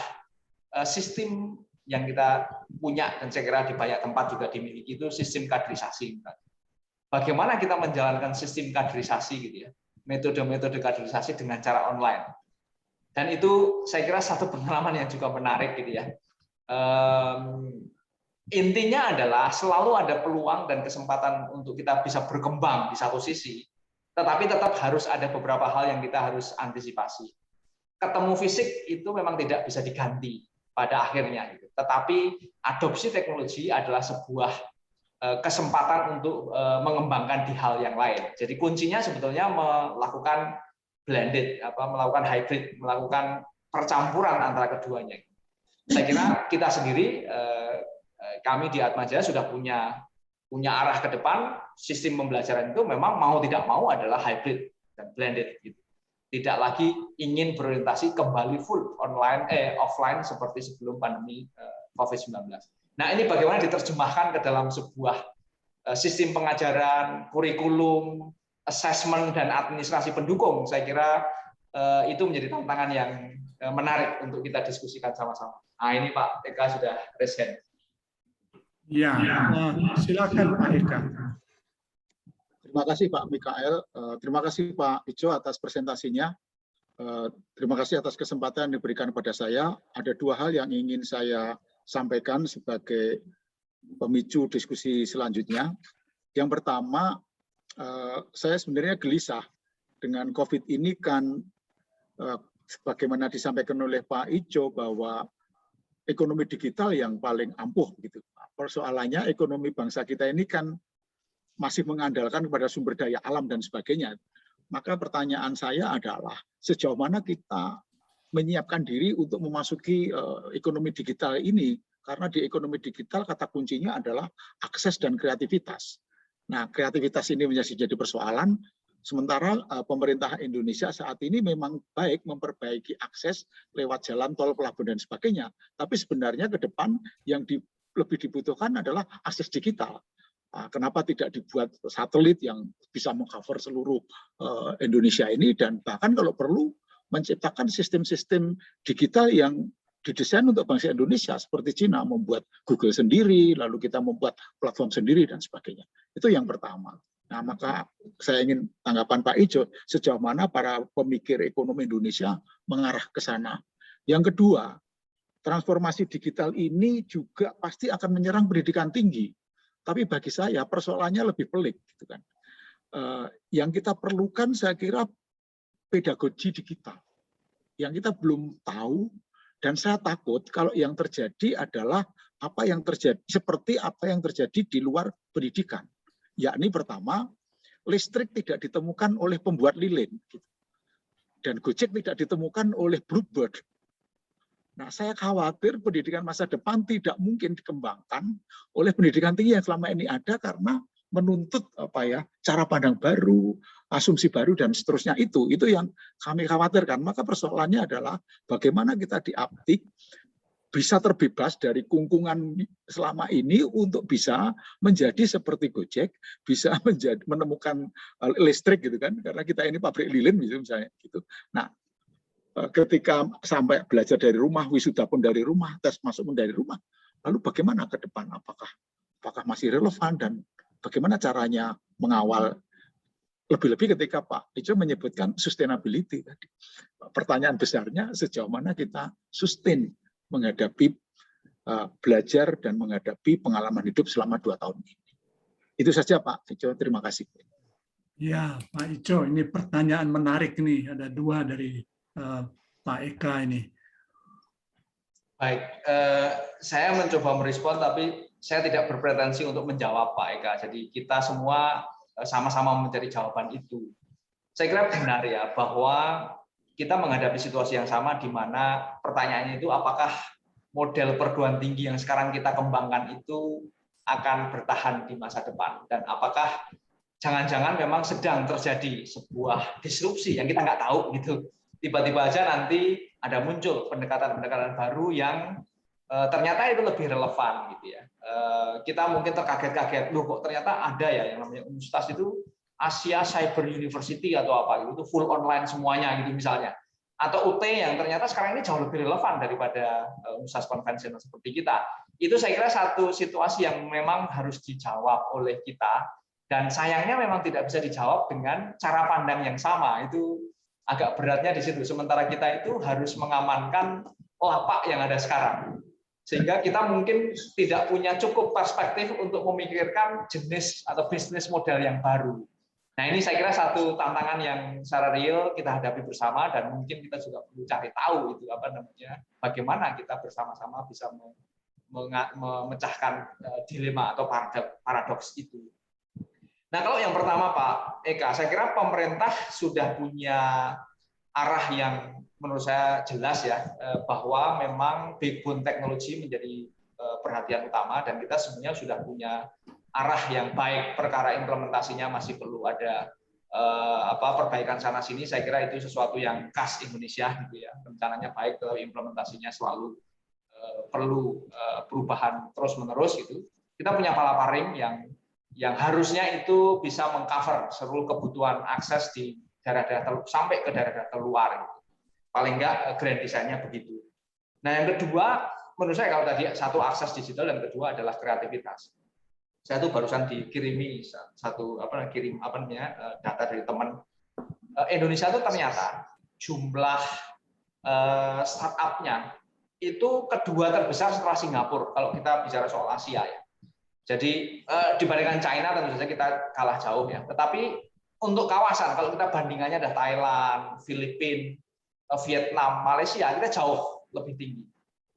sistem yang kita punya dan saya kira di banyak tempat juga dimiliki itu sistem kaderisasi. Bagaimana kita menjalankan sistem kaderisasi gitu ya? Metode-metode kaderisasi dengan cara online. Dan itu saya kira satu pengalaman yang juga menarik gitu ya. Intinya adalah selalu ada peluang dan kesempatan untuk kita bisa berkembang di satu sisi, tetapi tetap harus ada beberapa hal yang kita harus antisipasi. Ketemu fisik itu memang tidak bisa diganti pada akhirnya, gitu. Tetapi adopsi teknologi adalah sebuah kesempatan untuk mengembangkan di hal yang lain. Jadi kuncinya sebetulnya melakukan blended, melakukan hybrid, melakukan percampuran antara keduanya. Saya kira kita sendiri, kami di Atmajaya sudah punya arah ke depan. Sistem pembelajaran itu memang mau tidak mau adalah hybrid dan blended. Gitu. Tidak lagi ingin berorientasi kembali full offline seperti sebelum pandemi COVID-19. Nah, ini bagaimana diterjemahkan ke dalam sebuah sistem pengajaran, kurikulum, assessment, dan administrasi pendukung. Saya kira itu menjadi tantangan yang menarik untuk kita diskusikan sama-sama. Nah, ini Pak Eka sudah raise hand. Ya, silakan Pak Eka. Terima kasih Pak Mikael, terima kasih Pak Ijo atas presentasinya. Terima kasih atas kesempatan yang diberikan kepada saya. Ada 2 hal yang ingin saya sampaikan sebagai pemicu diskusi selanjutnya. Yang pertama, saya sebenarnya gelisah dengan COVID ini kan, sebagaimana disampaikan oleh Pak Ijo bahwa ekonomi digital yang paling ampuh gitu. Persoalannya ekonomi bangsa kita ini kan masih mengandalkan kepada sumber daya alam dan sebagainya. Maka pertanyaan saya adalah sejauh mana kita menyiapkan diri untuk memasuki ekonomi digital ini, karena di ekonomi digital kata kuncinya adalah akses dan kreativitas. Nah, kreativitas ini menjadi persoalan, sementara pemerintah Indonesia saat ini memang baik memperbaiki akses lewat jalan tol, pelabuhan dan sebagainya. Tapi sebenarnya ke depan yang lebih dibutuhkan adalah akses digital. Kenapa tidak dibuat satelit yang bisa mengcover seluruh Indonesia ini, dan bahkan kalau perlu menciptakan sistem-sistem digital yang didesain untuk bangsa Indonesia, seperti Cina membuat Google sendiri, lalu kita membuat platform sendiri dan sebagainya. Itu yang pertama. Nah, maka saya ingin tanggapan Pak Ijo, sejauh mana para pemikir ekonomi Indonesia mengarah ke sana. Yang kedua, transformasi digital ini juga pasti akan menyerang pendidikan tinggi. Tapi bagi saya persoalannya lebih pelik, gitu kan. Yang kita perlukan saya kira pedagogi digital yang kita belum tahu, dan saya takut kalau yang terjadi adalah seperti apa yang terjadi di luar pendidikan. Yakni pertama, listrik tidak ditemukan oleh pembuat lilin, dan Gojek tidak ditemukan oleh Bluebird. Nah, saya khawatir pendidikan masa depan tidak mungkin dikembangkan oleh pendidikan tinggi yang selama ini ada, karena menuntut cara pandang baru, asumsi baru dan seterusnya. Itu yang kami khawatirkan. Maka persoalannya adalah bagaimana kita diaptik bisa terbebas dari kungkungan selama ini untuk bisa menjadi seperti Gojek, bisa menemukan listrik gitu kan, karena kita ini pabrik lilin misalnya gitu. Nah, ketika sampai belajar dari rumah, wisuda pun dari rumah, tes masuk pun dari rumah, lalu bagaimana ke depan? Apakah masih relevan dan bagaimana caranya mengawal, lebih-lebih ketika Pak Ijo menyebutkan sustainability tadi. Pertanyaan besarnya sejauh mana kita sustain menghadapi belajar dan menghadapi pengalaman hidup selama 2 tahun ini. Itu saja Pak Ijo, terima kasih. Ya, Pak Ijo, ini pertanyaan menarik nih. Ada 2 dari Pak Eka ini. Baik, saya mencoba merespon, tapi saya tidak berpretensi untuk menjawab Pak Eka. Jadi kita semua sama-sama mencari jawaban itu. Saya kira benar ya, bahwa kita menghadapi situasi yang sama di mana pertanyaannya itu apakah model perguruan tinggi yang sekarang kita kembangkan itu akan bertahan di masa depan, dan apakah jangan-jangan memang sedang terjadi sebuah disrupsi yang kita nggak tahu gitu. Tiba-tiba aja nanti ada muncul pendekatan-pendekatan baru yang ternyata itu lebih relevan gitu ya. Kita mungkin terkaget-kaget, loh kok ternyata ada ya yang namanya Unstaz itu Asia Cyber University atau apa gitu, itu full online semuanya gitu misalnya. Atau UT yang ternyata sekarang ini jauh lebih relevan daripada Unstaz konvensional seperti kita. Itu saya kira satu situasi yang memang harus dijawab oleh kita, dan sayangnya memang tidak bisa dijawab dengan cara pandang yang sama. Itu agak beratnya di situ. Sementara kita itu harus mengamankan lapak yang ada sekarang. Sehingga kita mungkin tidak punya cukup perspektif untuk memikirkan jenis atau bisnis model yang baru. Nah, ini saya kira satu tantangan yang secara real kita hadapi bersama, dan mungkin kita juga perlu cari tahu itu apa namanya, bagaimana kita bersama-sama bisa memecahkan dilema atau paradoks itu. Nah, kalau yang pertama Pak Eka, saya kira pemerintah sudah punya arah yang menurut saya jelas ya, bahwa memang backbone teknologi menjadi perhatian utama, dan kita sebenarnya sudah punya arah yang baik. Perkara implementasinya masih perlu ada perbaikan sana sini. Saya kira itu sesuatu yang khas Indonesia gitu ya. Rencananya baik, tetapi implementasinya selalu perlu perubahan terus-menerus gitu. Kita punya palaparing yang harusnya itu bisa mengcover seluruh kebutuhan akses di daerah-daerah sampai ke daerah-daerah terluar. Gitu. Paling enggak grand desainnya begitu. Nah, yang kedua, menurut saya kalau tadi satu akses digital, dan kedua adalah kreativitas. Saya tuh barusan dikirimi data dari teman. Indonesia itu ternyata jumlah startup-nya itu kedua terbesar setelah Singapura kalau kita bicara soal Asia ya. Jadi dibandingkan China tentu saja kita kalah jauh ya. Tetapi untuk kawasan, kalau kita bandingannya ada Thailand, Filipina, Vietnam, Malaysia, kita jauh lebih tinggi.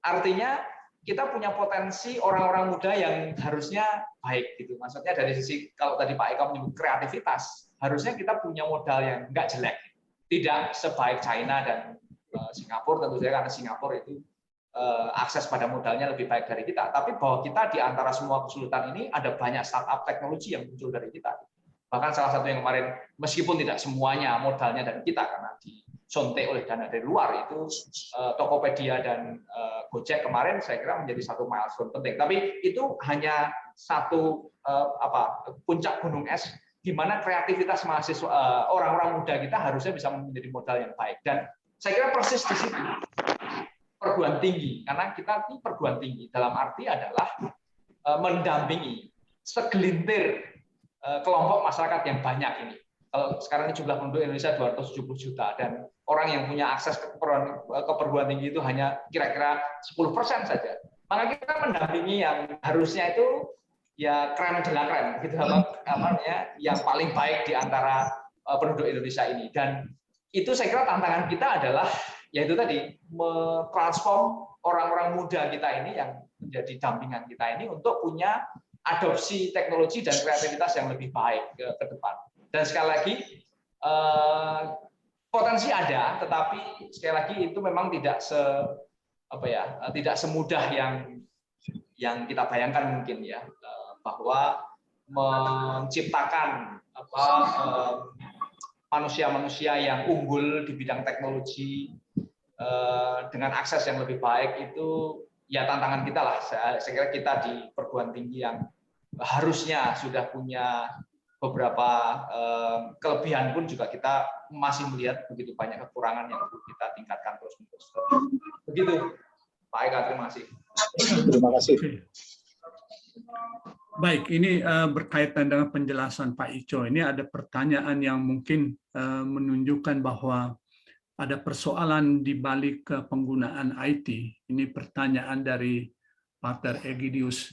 Artinya kita punya potensi orang-orang muda yang harusnya baik gitu. Maksudnya dari sisi, kalau tadi Pak Eka menyebut kreativitas, harusnya kita punya modal yang nggak jelek. Tidak sebaik China dan Singapura, tentu saja karena Singapura itu akses pada modalnya lebih baik dari kita. Tapi bahwa kita di antara semua kesulitan ini ada banyak startup teknologi yang muncul dari kita. Bahkan salah satu yang kemarin, meskipun tidak semuanya modalnya dari kita karena disontek oleh dana dari luar, itu Tokopedia dan Gojek kemarin saya kira menjadi satu milestone penting. Tapi itu hanya satu puncak gunung es di mana kreativitas mahasiswa, orang-orang muda kita harusnya bisa menjadi modal yang baik. Dan saya kira persis di situ perguruan tinggi, karena kita ini perguruan tinggi dalam arti adalah mendampingi segelintir kelompok masyarakat yang banyak ini. Kalau sekarang ini jumlah penduduk Indonesia 270 juta, dan orang yang punya akses ke perguruan tinggi itu hanya kira-kira 10% saja. Maka kita mendampingi yang harusnya itu ya krem de la krem, gitu, yang paling baik di antara penduduk Indonesia ini. Dan itu saya kira tantangan kita adalah yaitu tadi mentransform orang-orang muda kita ini yang menjadi dampingan kita ini untuk punya adopsi teknologi dan kreativitas yang lebih baik ke depan. Dan sekali lagi potensi ada, tetapi sekali lagi itu memang tidak semudah yang kita bayangkan mungkin ya, bahwa menciptakan manusia-manusia yang unggul di bidang teknologi dengan akses yang lebih baik itu ya tantangan kita lah. Saya kira kita di perguruan tinggi yang harusnya sudah punya beberapa kelebihan pun juga kita masih melihat begitu banyak kekurangan yang perlu kita tingkatkan terus-menerus. Begitu, Pak Eka, terima kasih. Terima kasih. Baik, ini berkaitan dengan penjelasan Pak Ico. Ini ada pertanyaan yang mungkin menunjukkan bahwa ada persoalan di balik penggunaan IT. Ini pertanyaan dari Pater Egidius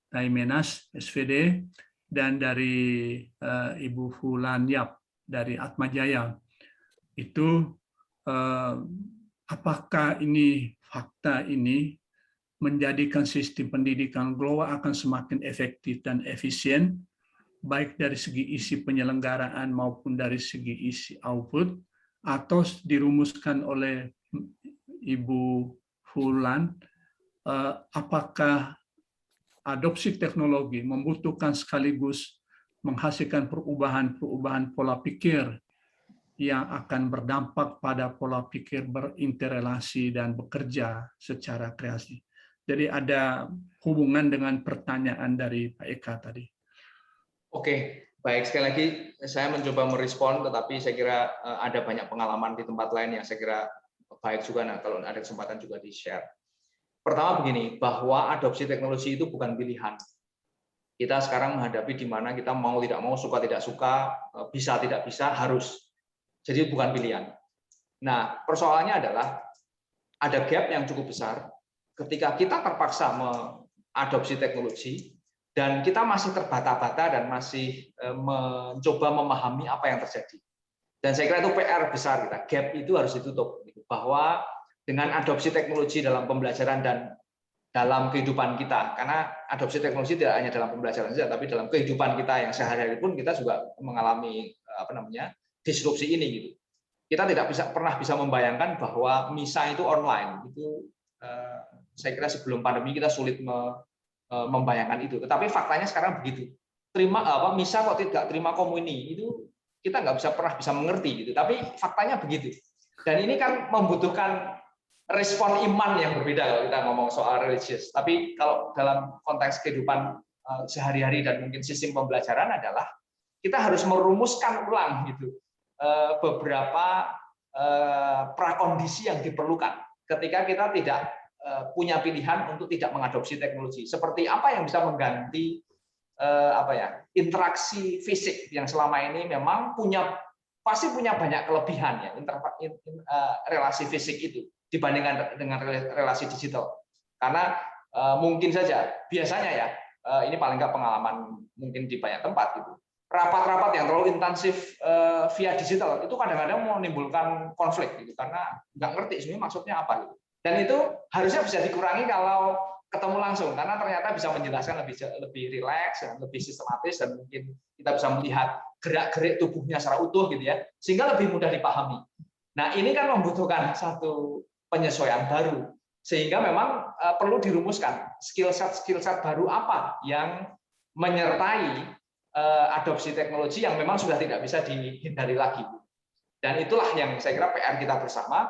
Taimenas, SVD, dan dari Ibu Fulan Yap dari Atmajaya. Itu apakah ini fakta ini menjadikan sistem pendidikan global akan semakin efektif dan efisien, baik dari segi isi penyelenggaraan maupun dari segi isi output, atau dirumuskan oleh Ibu Fulan, apakah adopsi teknologi membutuhkan sekaligus menghasilkan perubahan-perubahan pola pikir yang akan berdampak pada pola pikir berinterelasi dan bekerja secara kreasi. Jadi ada hubungan dengan pertanyaan dari Pak Eka tadi. Oke, baik. Sekali lagi saya mencoba merespon, tetapi saya kira ada banyak pengalaman di tempat lain yang saya kira baik juga. Nah, kalau ada kesempatan juga di-share. Pertama begini, bahwa adopsi teknologi itu bukan pilihan. Kita sekarang menghadapi di mana kita mau tidak mau, suka tidak suka, bisa tidak bisa, harus. Jadi bukan pilihan. Nah, persoalannya adalah ada gap yang cukup besar ketika kita terpaksa mengadopsi teknologi dan kita masih terbata-bata dan masih mencoba memahami apa yang terjadi. Dan saya kira itu PR besar kita. Gap itu harus ditutup, bahwa dengan adopsi teknologi dalam pembelajaran dan dalam kehidupan kita, karena adopsi teknologi tidak hanya dalam pembelajaran saja, tapi dalam kehidupan kita yang sehari-hari pun kita juga mengalami disrupsi ini gitu. Kita tidak pernah bisa membayangkan bahwa misa itu online. Itu saya kira sebelum pandemi kita sulit membayangkan itu. Tetapi faktanya sekarang begitu. Misa kok tidak terima komuni, itu kita nggak pernah bisa mengerti gitu. Tapi faktanya begitu. Dan ini kan membutuhkan respon iman yang berbeda kalau kita ngomong soal religius. Tapi kalau dalam konteks kehidupan sehari-hari dan mungkin sistem pembelajaran adalah kita harus merumuskan ulang gitu beberapa prakondisi yang diperlukan ketika kita tidak punya pilihan untuk tidak mengadopsi teknologi. Seperti apa yang bisa mengganti interaksi fisik yang selama ini memang pasti punya banyak kelebihan ya, relasi fisik itu dibandingkan dengan relasi digital. Karena mungkin saja biasanya ya, ini paling nggak pengalaman mungkin di banyak tempat gitu. Rapat-rapat yang terlalu intensif via digital itu kadang-kadang menimbulkan konflik gitu, karena nggak ngerti sebenarnya maksudnya apa gitu. Dan itu harusnya bisa dikurangi kalau ketemu langsung, karena ternyata bisa menjelaskan lebih rileks, lebih sistematis, dan mungkin kita bisa melihat gerak-gerik tubuhnya secara utuh gitu ya, sehingga lebih mudah dipahami. Nah, ini kan membutuhkan satu penyesuaian baru, sehingga memang perlu dirumuskan skill set baru apa yang menyertai adopsi teknologi yang memang sudah tidak bisa dihindari lagi. Dan itulah yang saya kira PR kita bersama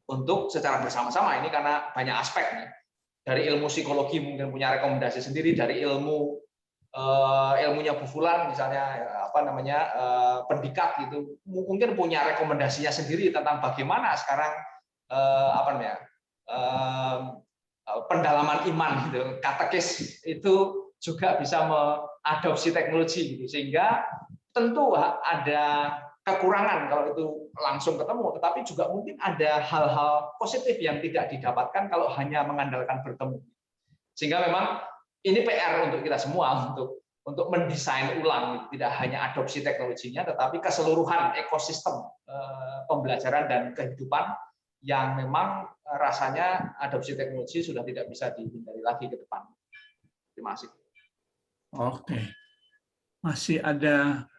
untuk secara bersama-sama ini, karena banyak aspek nih. Dari ilmu psikologi mungkin punya rekomendasi sendiri, dari ilmunya Bu Fulan misalnya pendikat gitu mungkin punya rekomendasinya sendiri tentang bagaimana sekarang pendalaman iman gitu, katekis itu juga bisa mengadopsi teknologi gitu, sehingga tentu ada kekurangan kalau itu langsung ketemu, tetapi juga mungkin ada hal-hal positif yang tidak didapatkan kalau hanya mengandalkan bertemu. Sehingga memang ini PR untuk kita semua untuk mendesain ulang, tidak hanya adopsi teknologinya, tetapi keseluruhan ekosistem pembelajaran dan kehidupan yang memang rasanya adopsi teknologi sudah tidak bisa dihindari lagi ke depan. Terima kasih. Oke, masih ada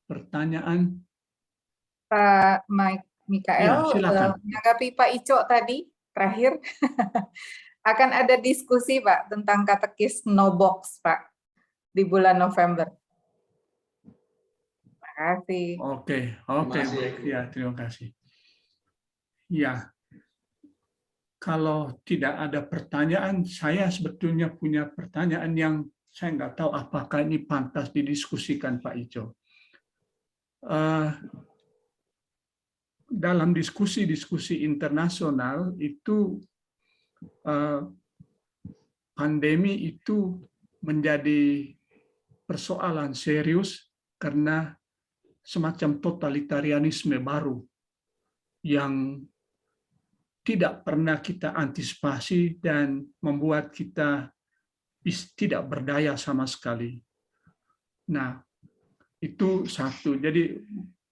pertanyaan? Pak Mikael, ya, menanggapi Pak Ico tadi terakhir, akan ada diskusi Pak tentang katekis no box Pak di bulan November. Terima kasih. Oke, baik ya, terima kasih. Ya, kalau tidak ada pertanyaan, saya sebetulnya punya pertanyaan yang saya nggak tahu apakah ini pantas didiskusikan, Pak Ijo. Dalam diskusi-diskusi internasional itu pandemi itu menjadi persoalan serius karena semacam totalitarianisme baru yang tidak pernah kita antisipasi dan membuat kita tidak berdaya sama sekali. Nah, itu satu. Jadi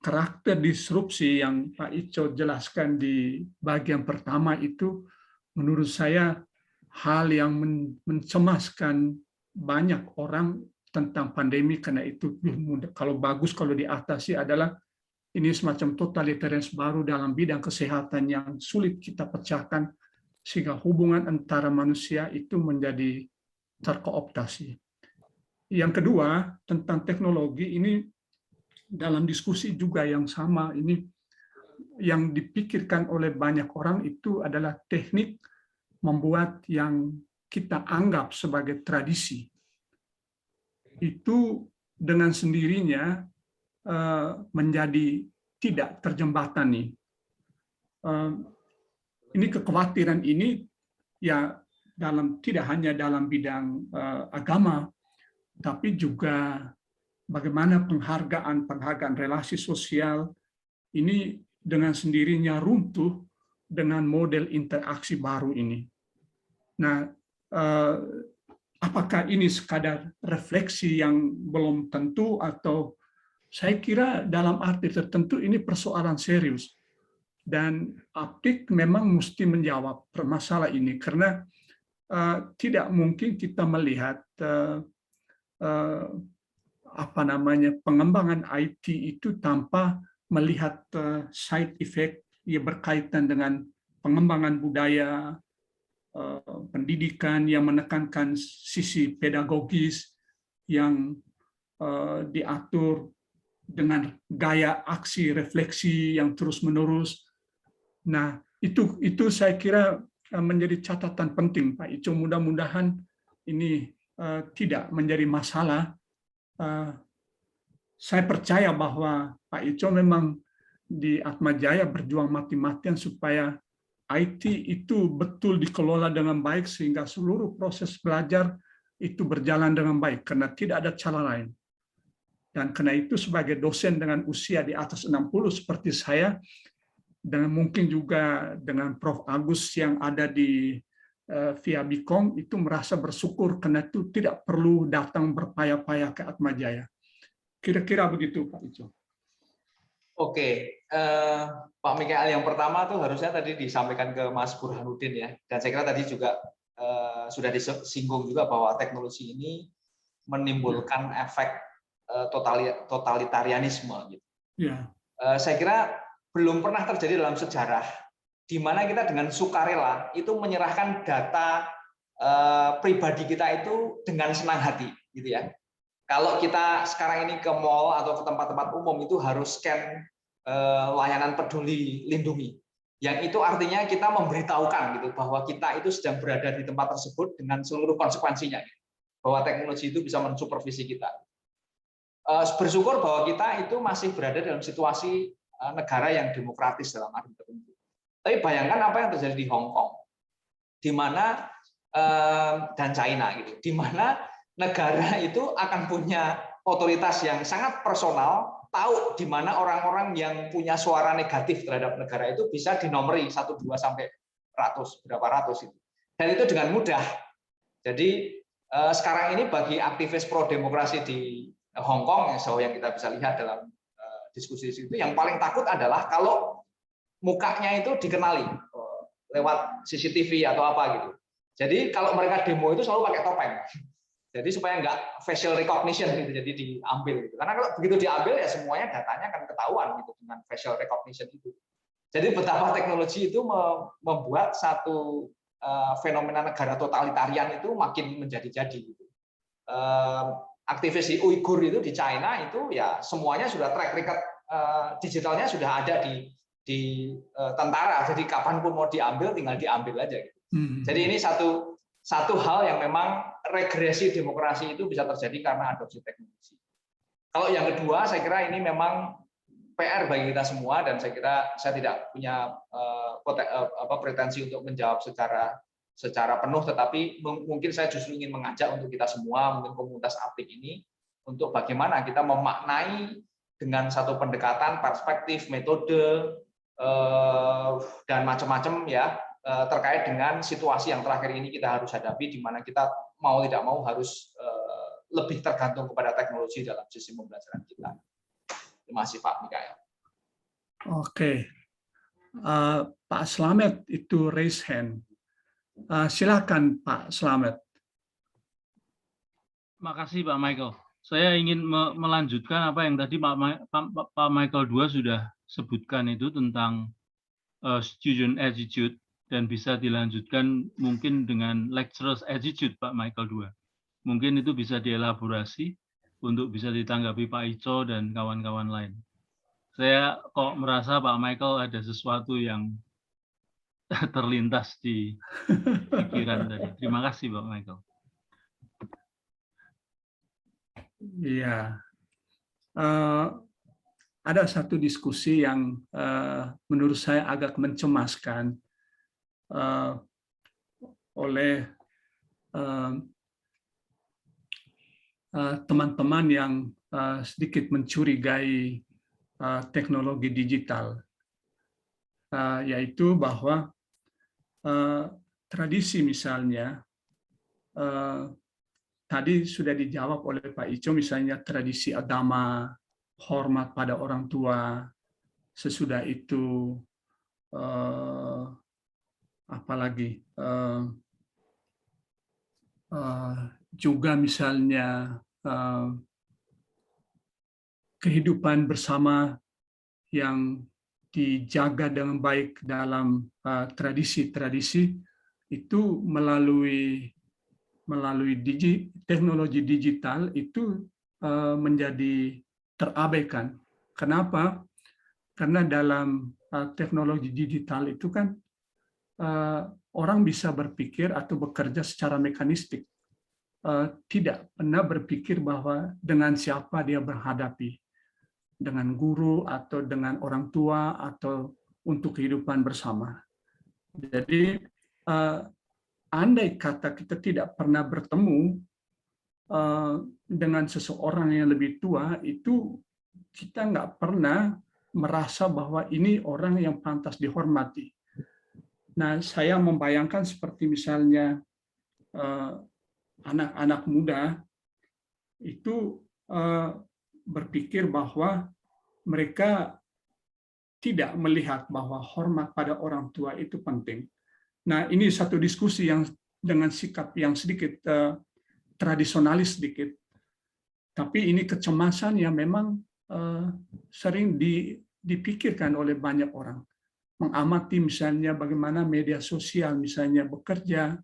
karakter disrupsi yang Pak Ico jelaskan di bagian pertama itu menurut saya hal yang mencemaskan banyak orang tentang pandemi, karena itu kalau bagus kalau diatasi adalah ini semacam totalitarianisme baru dalam bidang kesehatan yang sulit kita pecahkan sehingga hubungan antara manusia itu menjadi terkooptasi. Yang kedua, tentang teknologi ini dalam diskusi juga yang sama, ini yang dipikirkan oleh banyak orang itu adalah teknik membuat yang kita anggap sebagai tradisi. Itu dengan sendirinya menjadi tidak terjembatani. Ini kekhawatiran ini ya tidak hanya dalam bidang agama, tapi juga bagaimana penghargaan relasi sosial ini dengan sendirinya runtuh dengan model interaksi baru ini. Nah, apakah ini sekadar refleksi yang belum tentu, atau saya kira dalam arti tertentu ini persoalan serius. Dan Aptik memang mesti menjawab masalah ini, karena tidak mungkin kita melihat pengembangan IT itu tanpa melihat side effect yang berkaitan dengan pengembangan budaya, pendidikan yang menekankan sisi pedagogis yang diatur dengan gaya aksi refleksi yang terus-menerus. Nah, itu saya kira menjadi catatan penting, Pak Ico. Mudah-mudahan ini tidak menjadi masalah. Saya percaya bahwa Pak Ico memang di Atmajaya berjuang mati-matian supaya IT itu betul dikelola dengan baik sehingga seluruh proses belajar itu berjalan dengan baik, karena tidak ada cara lain. Dan karena itu sebagai dosen dengan usia di atas 60 seperti saya, dan mungkin juga dengan Prof. Agus yang ada di via Bikong, itu merasa bersyukur karena itu tidak perlu datang berpayah-payah ke Atmajaya. Kira-kira begitu, Pak Ico. Oke, Pak Mikael, yang pertama tuh harusnya tadi disampaikan ke Mas Burhanuddin ya, dan saya kira tadi juga sudah disinggung juga bahwa teknologi ini menimbulkan efek totalitarianisme. Gitu. Ya. Saya kira belum pernah terjadi dalam sejarah di mana kita dengan sukarela itu menyerahkan data pribadi kita itu dengan senang hati, gitu ya. Kalau kita sekarang ini ke mall atau ke tempat-tempat umum itu harus scan layanan peduli lindungi, yang itu artinya kita memberitahukan gitu bahwa kita itu sedang berada di tempat tersebut dengan seluruh konsekuensinya, bahwa teknologi itu bisa mensupervisi kita. Bersyukur bahwa kita itu masih berada dalam situasi negara yang demokratis dalam arti tertentu. Tapi bayangkan apa yang terjadi di Hong Kong, di mana dan China gitu, di mana negara itu akan punya otoritas yang sangat personal, tahu di mana orang-orang yang punya suara negatif terhadap negara itu bisa dinomori 1, 2 sampai ratus, berapa ratus itu. Dan itu dengan mudah. Jadi sekarang ini bagi aktivis pro demokrasi di Hong Kong yang kita bisa lihat dalam diskusi itu, yang paling takut adalah kalau mukanya itu dikenali lewat CCTV atau apa gitu. Jadi kalau mereka demo itu selalu pakai topeng. Jadi supaya nggak facial recognition gitu, jadi diambil gitu. Karena kalau begitu diambil ya semuanya datanya akan ketahuan gitu dengan facial recognition itu. Jadi betapa teknologi itu membuat satu fenomena negara totalitarian itu makin menjadi-jadi gitu. Aktivis Uighur itu di China itu ya semuanya sudah track record digitalnya sudah ada di tentara, jadi kapanpun mau diambil tinggal diambil aja. Jadi ini satu hal yang memang regresi demokrasi itu bisa terjadi karena adopsi teknologi. Kalau yang kedua, saya kira ini memang PR bagi kita semua, dan saya kira saya tidak punya pretensi untuk menjawab secara penuh, tetapi mungkin saya justru ingin mengajak untuk kita semua, mungkin komunitas aplik ini, untuk bagaimana kita memaknai dengan satu pendekatan, perspektif, metode, dan macam-macam ya, terkait dengan situasi yang terakhir ini kita harus hadapi, di mana kita mau tidak mau harus lebih tergantung kepada teknologi dalam sistem pembelajaran kita. Terima kasih Pak Mikael. Oke, Pak Slamet itu raise hand. Silakan Pak Slamet. Makasih Pak Michael. Saya ingin melanjutkan apa yang tadi Pak Michael 2 sudah sebutkan itu tentang student attitude, dan bisa dilanjutkan mungkin dengan lecturers attitude Pak Michael 2. Mungkin itu bisa dielaborasi untuk bisa ditanggapi Pak Ico dan kawan-kawan lain. Saya kok merasa Pak Michael ada sesuatu yang terlintas di pikiran tadi. Terima kasih Pak Michael. Iya, ada satu diskusi yang menurut saya agak mencemaskan oleh teman-teman yang sedikit mencurigai teknologi digital, yaitu bahwa tradisi misalnya, tadi sudah dijawab oleh Pak Ico, misalnya tradisi agama, hormat pada orang tua, sesudah itu apalagi juga misalnya kehidupan bersama yang dijaga dengan baik dalam tradisi-tradisi itu melalui teknologi digital itu menjadi terabaikan. Kenapa? Karena dalam teknologi digital itu kan orang bisa berpikir atau bekerja secara mekanistik, tidak pernah berpikir bahwa dengan siapa dia berhadapi, dengan guru atau dengan orang tua atau untuk kehidupan bersama. Jadi andai kata kita tidak pernah bertemu dengan seseorang yang lebih tua, itu kita nggak pernah merasa bahwa ini orang yang pantas dihormati. Nah, saya membayangkan seperti misalnya anak-anak muda itu berpikir bahwa mereka tidak melihat bahwa hormat pada orang tua itu penting. Nah, ini satu diskusi yang dengan sikap yang sedikit tradisionalis sedikit, tapi ini kecemasan yang memang sering dipikirkan oleh banyak orang. Mengamati misalnya bagaimana media sosial misalnya bekerja,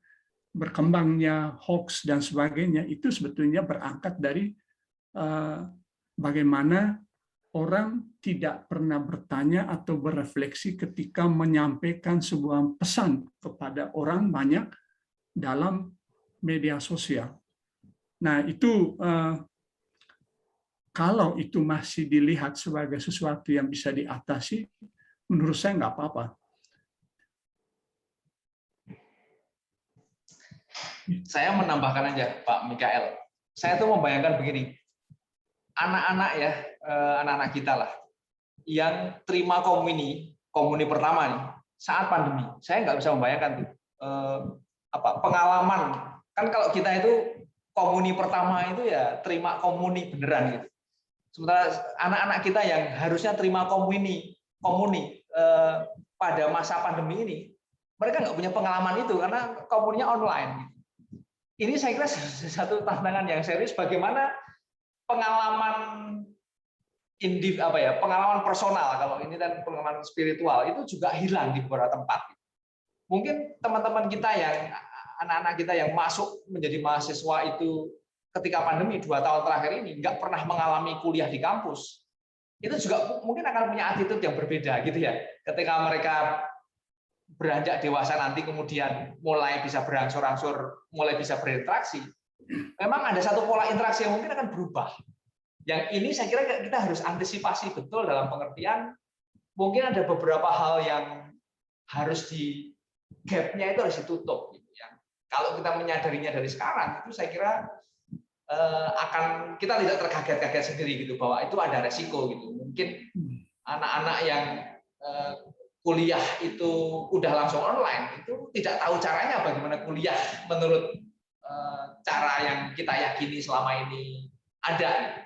berkembangnya hoax dan sebagainya, itu sebetulnya berangkat dari bagaimana orang tidak pernah bertanya atau berefleksi ketika menyampaikan sebuah pesan kepada orang banyak dalam media sosial. Nah, itu kalau itu masih dilihat sebagai sesuatu yang bisa diatasi, menurut saya nggak apa-apa. Saya menambahkan aja, Pak Mikael. Saya tuh membayangkan begini, anak-anak ya, anak-anak kita lah, yang terima komuni pertama nih saat pandemi. Saya nggak bisa membayangkan tuh pengalaman. Kan kalau kita itu komuni pertama itu ya terima komuni beneran gitu. Sementara anak-anak kita yang harusnya terima komuni pada masa pandemi ini, mereka nggak punya pengalaman itu karena komuninya online. Ini saya kira satu tantangan yang serius, bagaimana pengalaman pengalaman personal, kalau ini dan pengalaman spiritual itu juga hilang di beberapa tempat. Mungkin teman-teman kita yang anak-anak kita yang masuk menjadi mahasiswa itu ketika pandemi 2 tahun terakhir ini nggak pernah mengalami kuliah di kampus. itu juga mungkin akan punya attitude yang berbeda gitu ya. Ketika mereka beranjak dewasa nanti kemudian mulai bisa berangsur-angsur, mulai bisa berinteraksi, memang ada satu pola interaksi yang mungkin akan berubah. Yang ini saya kira kita harus antisipasi betul dalam pengertian mungkin ada beberapa hal yang harus gap-nya itu harus ditutup gitu ya. Kalau kita menyadarinya dari sekarang itu saya kira akan kita tidak terkaget-kaget sendiri gitu bahwa itu ada resiko gitu. Mungkin anak-anak yang kuliah itu udah langsung online itu tidak tahu caranya bagaimana kuliah menurut cara yang kita yakini selama ini ada.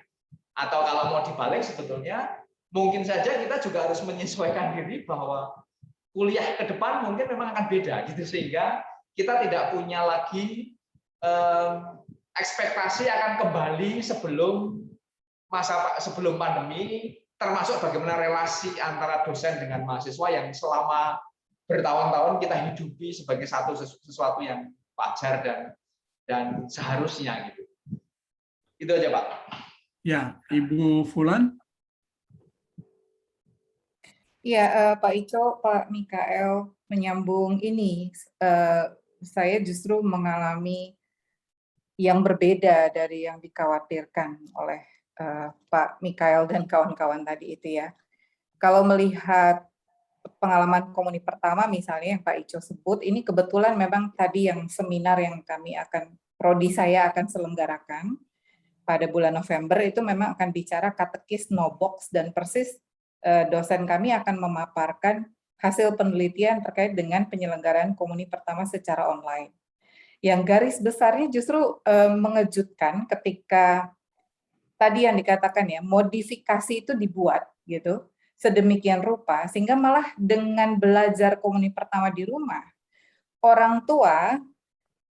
Atau kalau mau dibalik sebetulnya mungkin saja kita juga harus menyesuaikan diri bahwa kuliah ke depan mungkin memang akan beda gitu, sehingga kita tidak punya lagi ekspektasi akan kembali sebelum pandemi, termasuk bagaimana relasi antara dosen dengan mahasiswa yang selama bertahun-tahun kita hidupi sebagai sesuatu yang wajar dan seharusnya gitu. Itu aja, Pak. Ya, Ibu Fulan. Ya, Pak Ico, Pak Mikael, menyambung ini, saya justru mengalami yang berbeda dari yang dikhawatirkan oleh Pak Mikael dan kawan-kawan tadi itu ya. Kalau melihat pengalaman komuni pertama misalnya yang Pak Ico sebut, ini kebetulan memang tadi yang seminar yang prodi saya akan selenggarakan pada bulan November itu memang akan bicara katekis no box, dan persis dosen kami akan memaparkan hasil penelitian terkait dengan penyelenggaraan komuni pertama secara online. Yang garis besarnya justru mengejutkan ketika tadi yang dikatakan ya, modifikasi itu dibuat gitu sedemikian rupa sehingga malah dengan belajar komuni pertama di rumah, orang tua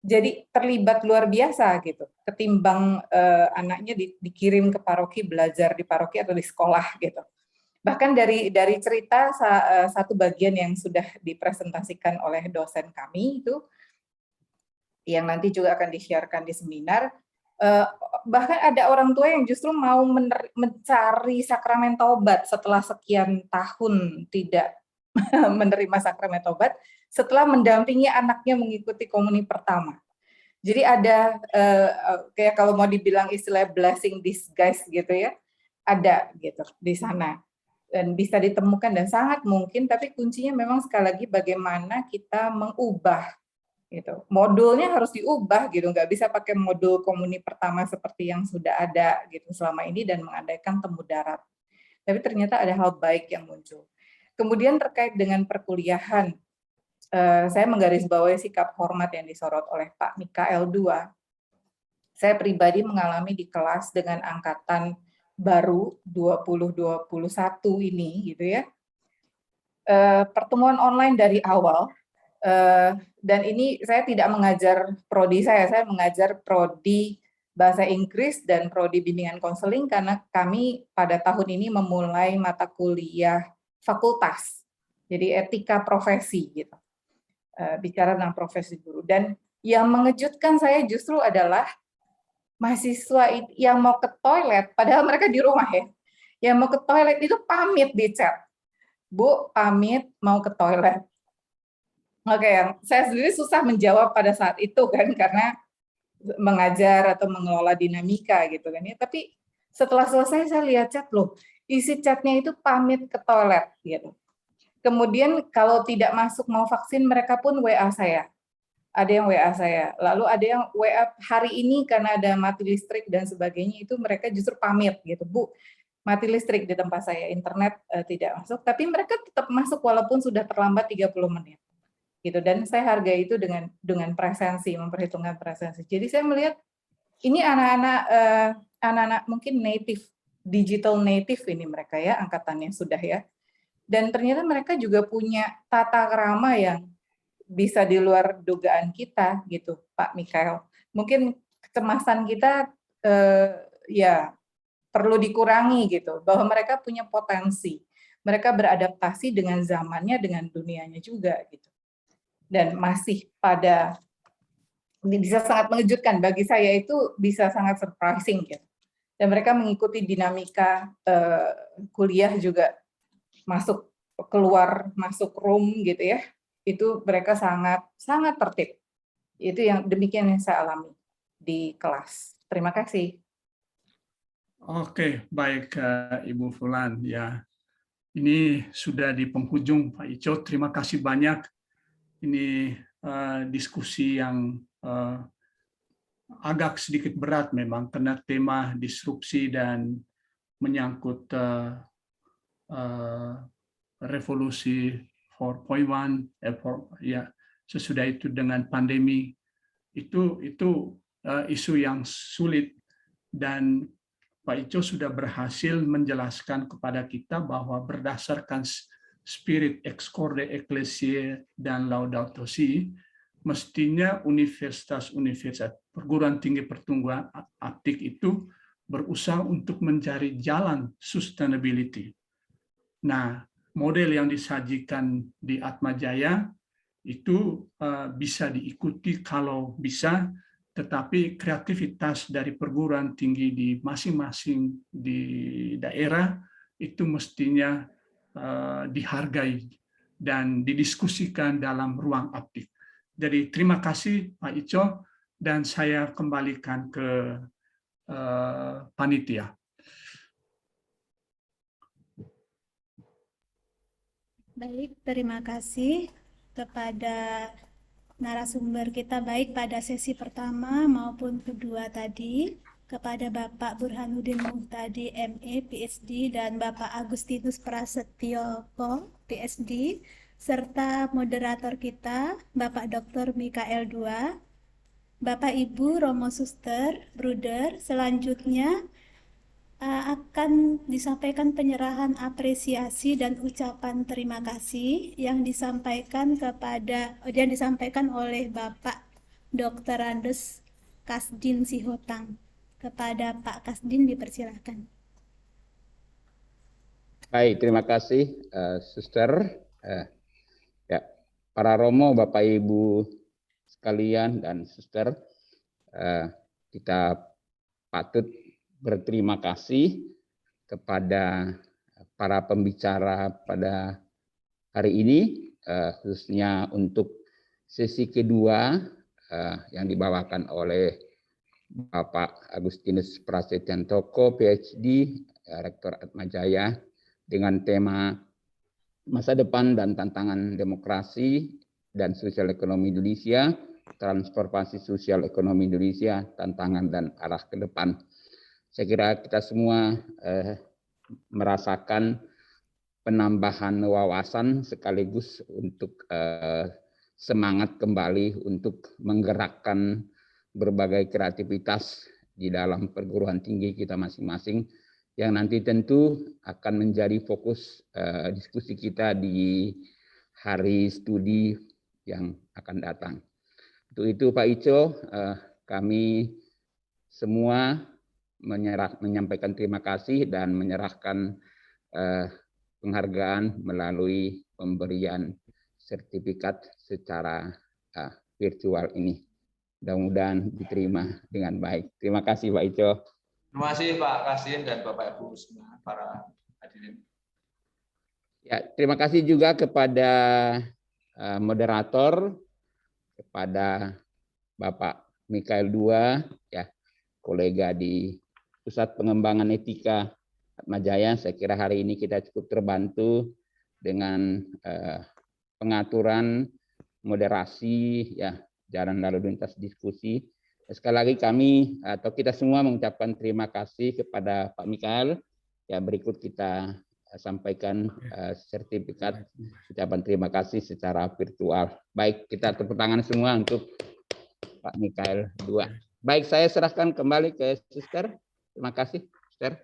jadi terlibat luar biasa gitu, ketimbang anaknya dikirim ke paroki, belajar di paroki atau di sekolah gitu. Bahkan dari cerita satu bagian yang sudah dipresentasikan oleh dosen kami itu, yang nanti juga akan disiarkan di seminar, bahkan ada orang tua yang justru mau mencari sakramen taubat setelah sekian tahun tidak menerima sakramen taubat, setelah mendampingi anaknya mengikuti komuni pertama. Jadi ada kayak kalau mau dibilang istilah blessing disguise gitu ya, ada gitu di sana dan bisa ditemukan dan sangat mungkin, tapi kuncinya memang sekali lagi bagaimana kita mengubah gitu. Modulnya harus diubah gitu, nggak bisa pakai modul komuni pertama seperti yang sudah ada gitu selama ini dan mengandaikan temu darat. Tapi ternyata ada hal baik yang muncul. Kemudian terkait dengan perkuliahan, saya menggarisbawahi sikap hormat yang disorot oleh Pak Mikael II. Saya pribadi mengalami di kelas dengan angkatan baru 2021 ini gitu ya. Pertemuan online dari awal, dan ini saya tidak mengajar prodi saya mengajar prodi bahasa Inggris dan prodi bimbingan konseling karena kami pada tahun ini memulai mata kuliah fakultas, jadi etika profesi gitu, bicara tentang profesi guru. Dan yang mengejutkan saya justru adalah mahasiswa yang mau ke toilet, padahal mereka di rumah ya, yang mau ke toilet itu pamit di chat, Bu pamit mau ke toilet. Oke, saya sendiri susah menjawab pada saat itu kan, karena mengajar atau mengelola dinamika gitu kan ya. Tapi setelah selesai saya lihat chat loh, isi chatnya itu pamit ke toilet gitu. Kemudian kalau tidak masuk mau vaksin, mereka pun WA saya. Ada yang WA saya, lalu ada yang WA hari ini karena ada mati listrik dan sebagainya, itu mereka justru pamit gitu, Bu, mati listrik di tempat saya, internet tidak masuk, tapi mereka tetap masuk walaupun sudah terlambat 30 menit. Gitu, dan saya hargai itu dengan presensi, memperhitungkan presensi. Jadi saya melihat ini anak-anak mungkin native, digital native ini mereka ya, angkatannya sudah ya. Dan ternyata mereka juga punya tata krama yang bisa di luar dugaan kita gitu, Pak Mikael. Mungkin kecemasan kita ya perlu dikurangi gitu, bahwa mereka punya potensi. Mereka beradaptasi dengan zamannya, dengan dunianya juga gitu. Dan masih bisa sangat mengejutkan bagi saya, itu bisa sangat surprising gitu. dan mereka mengikuti dinamika kuliah juga, masuk keluar masuk room gitu ya, itu mereka sangat tertib. Itu yang demikian yang saya alami di kelas. Terima kasih. Oke, baik Ibu Fulan ya. Ini sudah di penghujung Pak Ico. Terima kasih banyak. Ini diskusi yang agak sedikit berat memang karena tema disrupsi dan menyangkut revolusi 4.1 ya, sesudah itu dengan pandemi itu isu yang sulit, dan Pak Ico sudah berhasil menjelaskan kepada kita bahwa berdasarkan spirit ex corde ecclesiae dan Laudato Si, mestinya universitas perguruan tinggi pertumbuhan aptik itu berusaha untuk mencari jalan sustainability. Nah, model yang disajikan di Atmajaya itu bisa diikuti kalau bisa, tetapi kreativitas dari perguruan tinggi di masing-masing di daerah itu mestinya dihargai dan didiskusikan dalam ruang aptik. Jadi terima kasih Pak Ico, dan saya kembalikan ke panitia. Baik, terima kasih kepada narasumber kita baik pada sesi pertama maupun kedua tadi, kepada Bapak Burhanuddin Muhtadi ME PhD dan Bapak Agustinus Prasetyoko PhD, serta moderator kita Bapak Dr. Mikael II, Bapak Ibu Romo Suster, Bruder. Selanjutnya akan disampaikan penyerahan apresiasi dan ucapan terima kasih yang disampaikan oleh Bapak Dr. Andes Kasdin Sihotang. Kepada Pak Kasdin dipersilakan. Baik, terima kasih Suster. Ya, para Romo, Bapak Ibu sekalian dan Suster, kita patut berterima kasih kepada para pembicara pada hari ini, khususnya untuk sesi kedua yang dibawakan oleh Bapak Agustinus Prasetyantoko PhD, Rektor Atmajaya, dengan tema Masa Depan dan Tantangan Demokrasi dan Sosial Ekonomi Indonesia, Transformasi Sosial Ekonomi Indonesia, Tantangan dan Arah ke Depan. Saya kira kita semua merasakan penambahan wawasan sekaligus untuk semangat kembali untuk menggerakkan berbagai kreativitas di dalam perguruan tinggi kita masing-masing, yang nanti tentu akan menjadi fokus diskusi kita di hari studi yang akan datang. Untuk itu Pak Ico, kami semua menyampaikan terima kasih dan menyerahkan penghargaan melalui pemberian sertifikat secara virtual ini. Mudah-mudahan diterima dengan baik. Terima kasih Pak Ico. Terima kasih Pak Kasdin dan Bapak Ibu semua para hadirin. Ya, terima kasih juga kepada moderator, kepada Bapak Mikael II, ya, kolega di Pusat Pengembangan Etika Atmajaya. Saya kira hari ini kita cukup terbantu dengan pengaturan, moderasi, ya, jalan lalu lintas diskusi. Sekali lagi kami atau kita semua mengucapkan terima kasih kepada Pak Mikael. Ya, berikut kita sampaikan sertifikat ucapan terima kasih secara virtual. Baik, kita tepuk tangan semua untuk Pak Mikael II. Baik, saya serahkan kembali ke Suster. Terima kasih, Suster.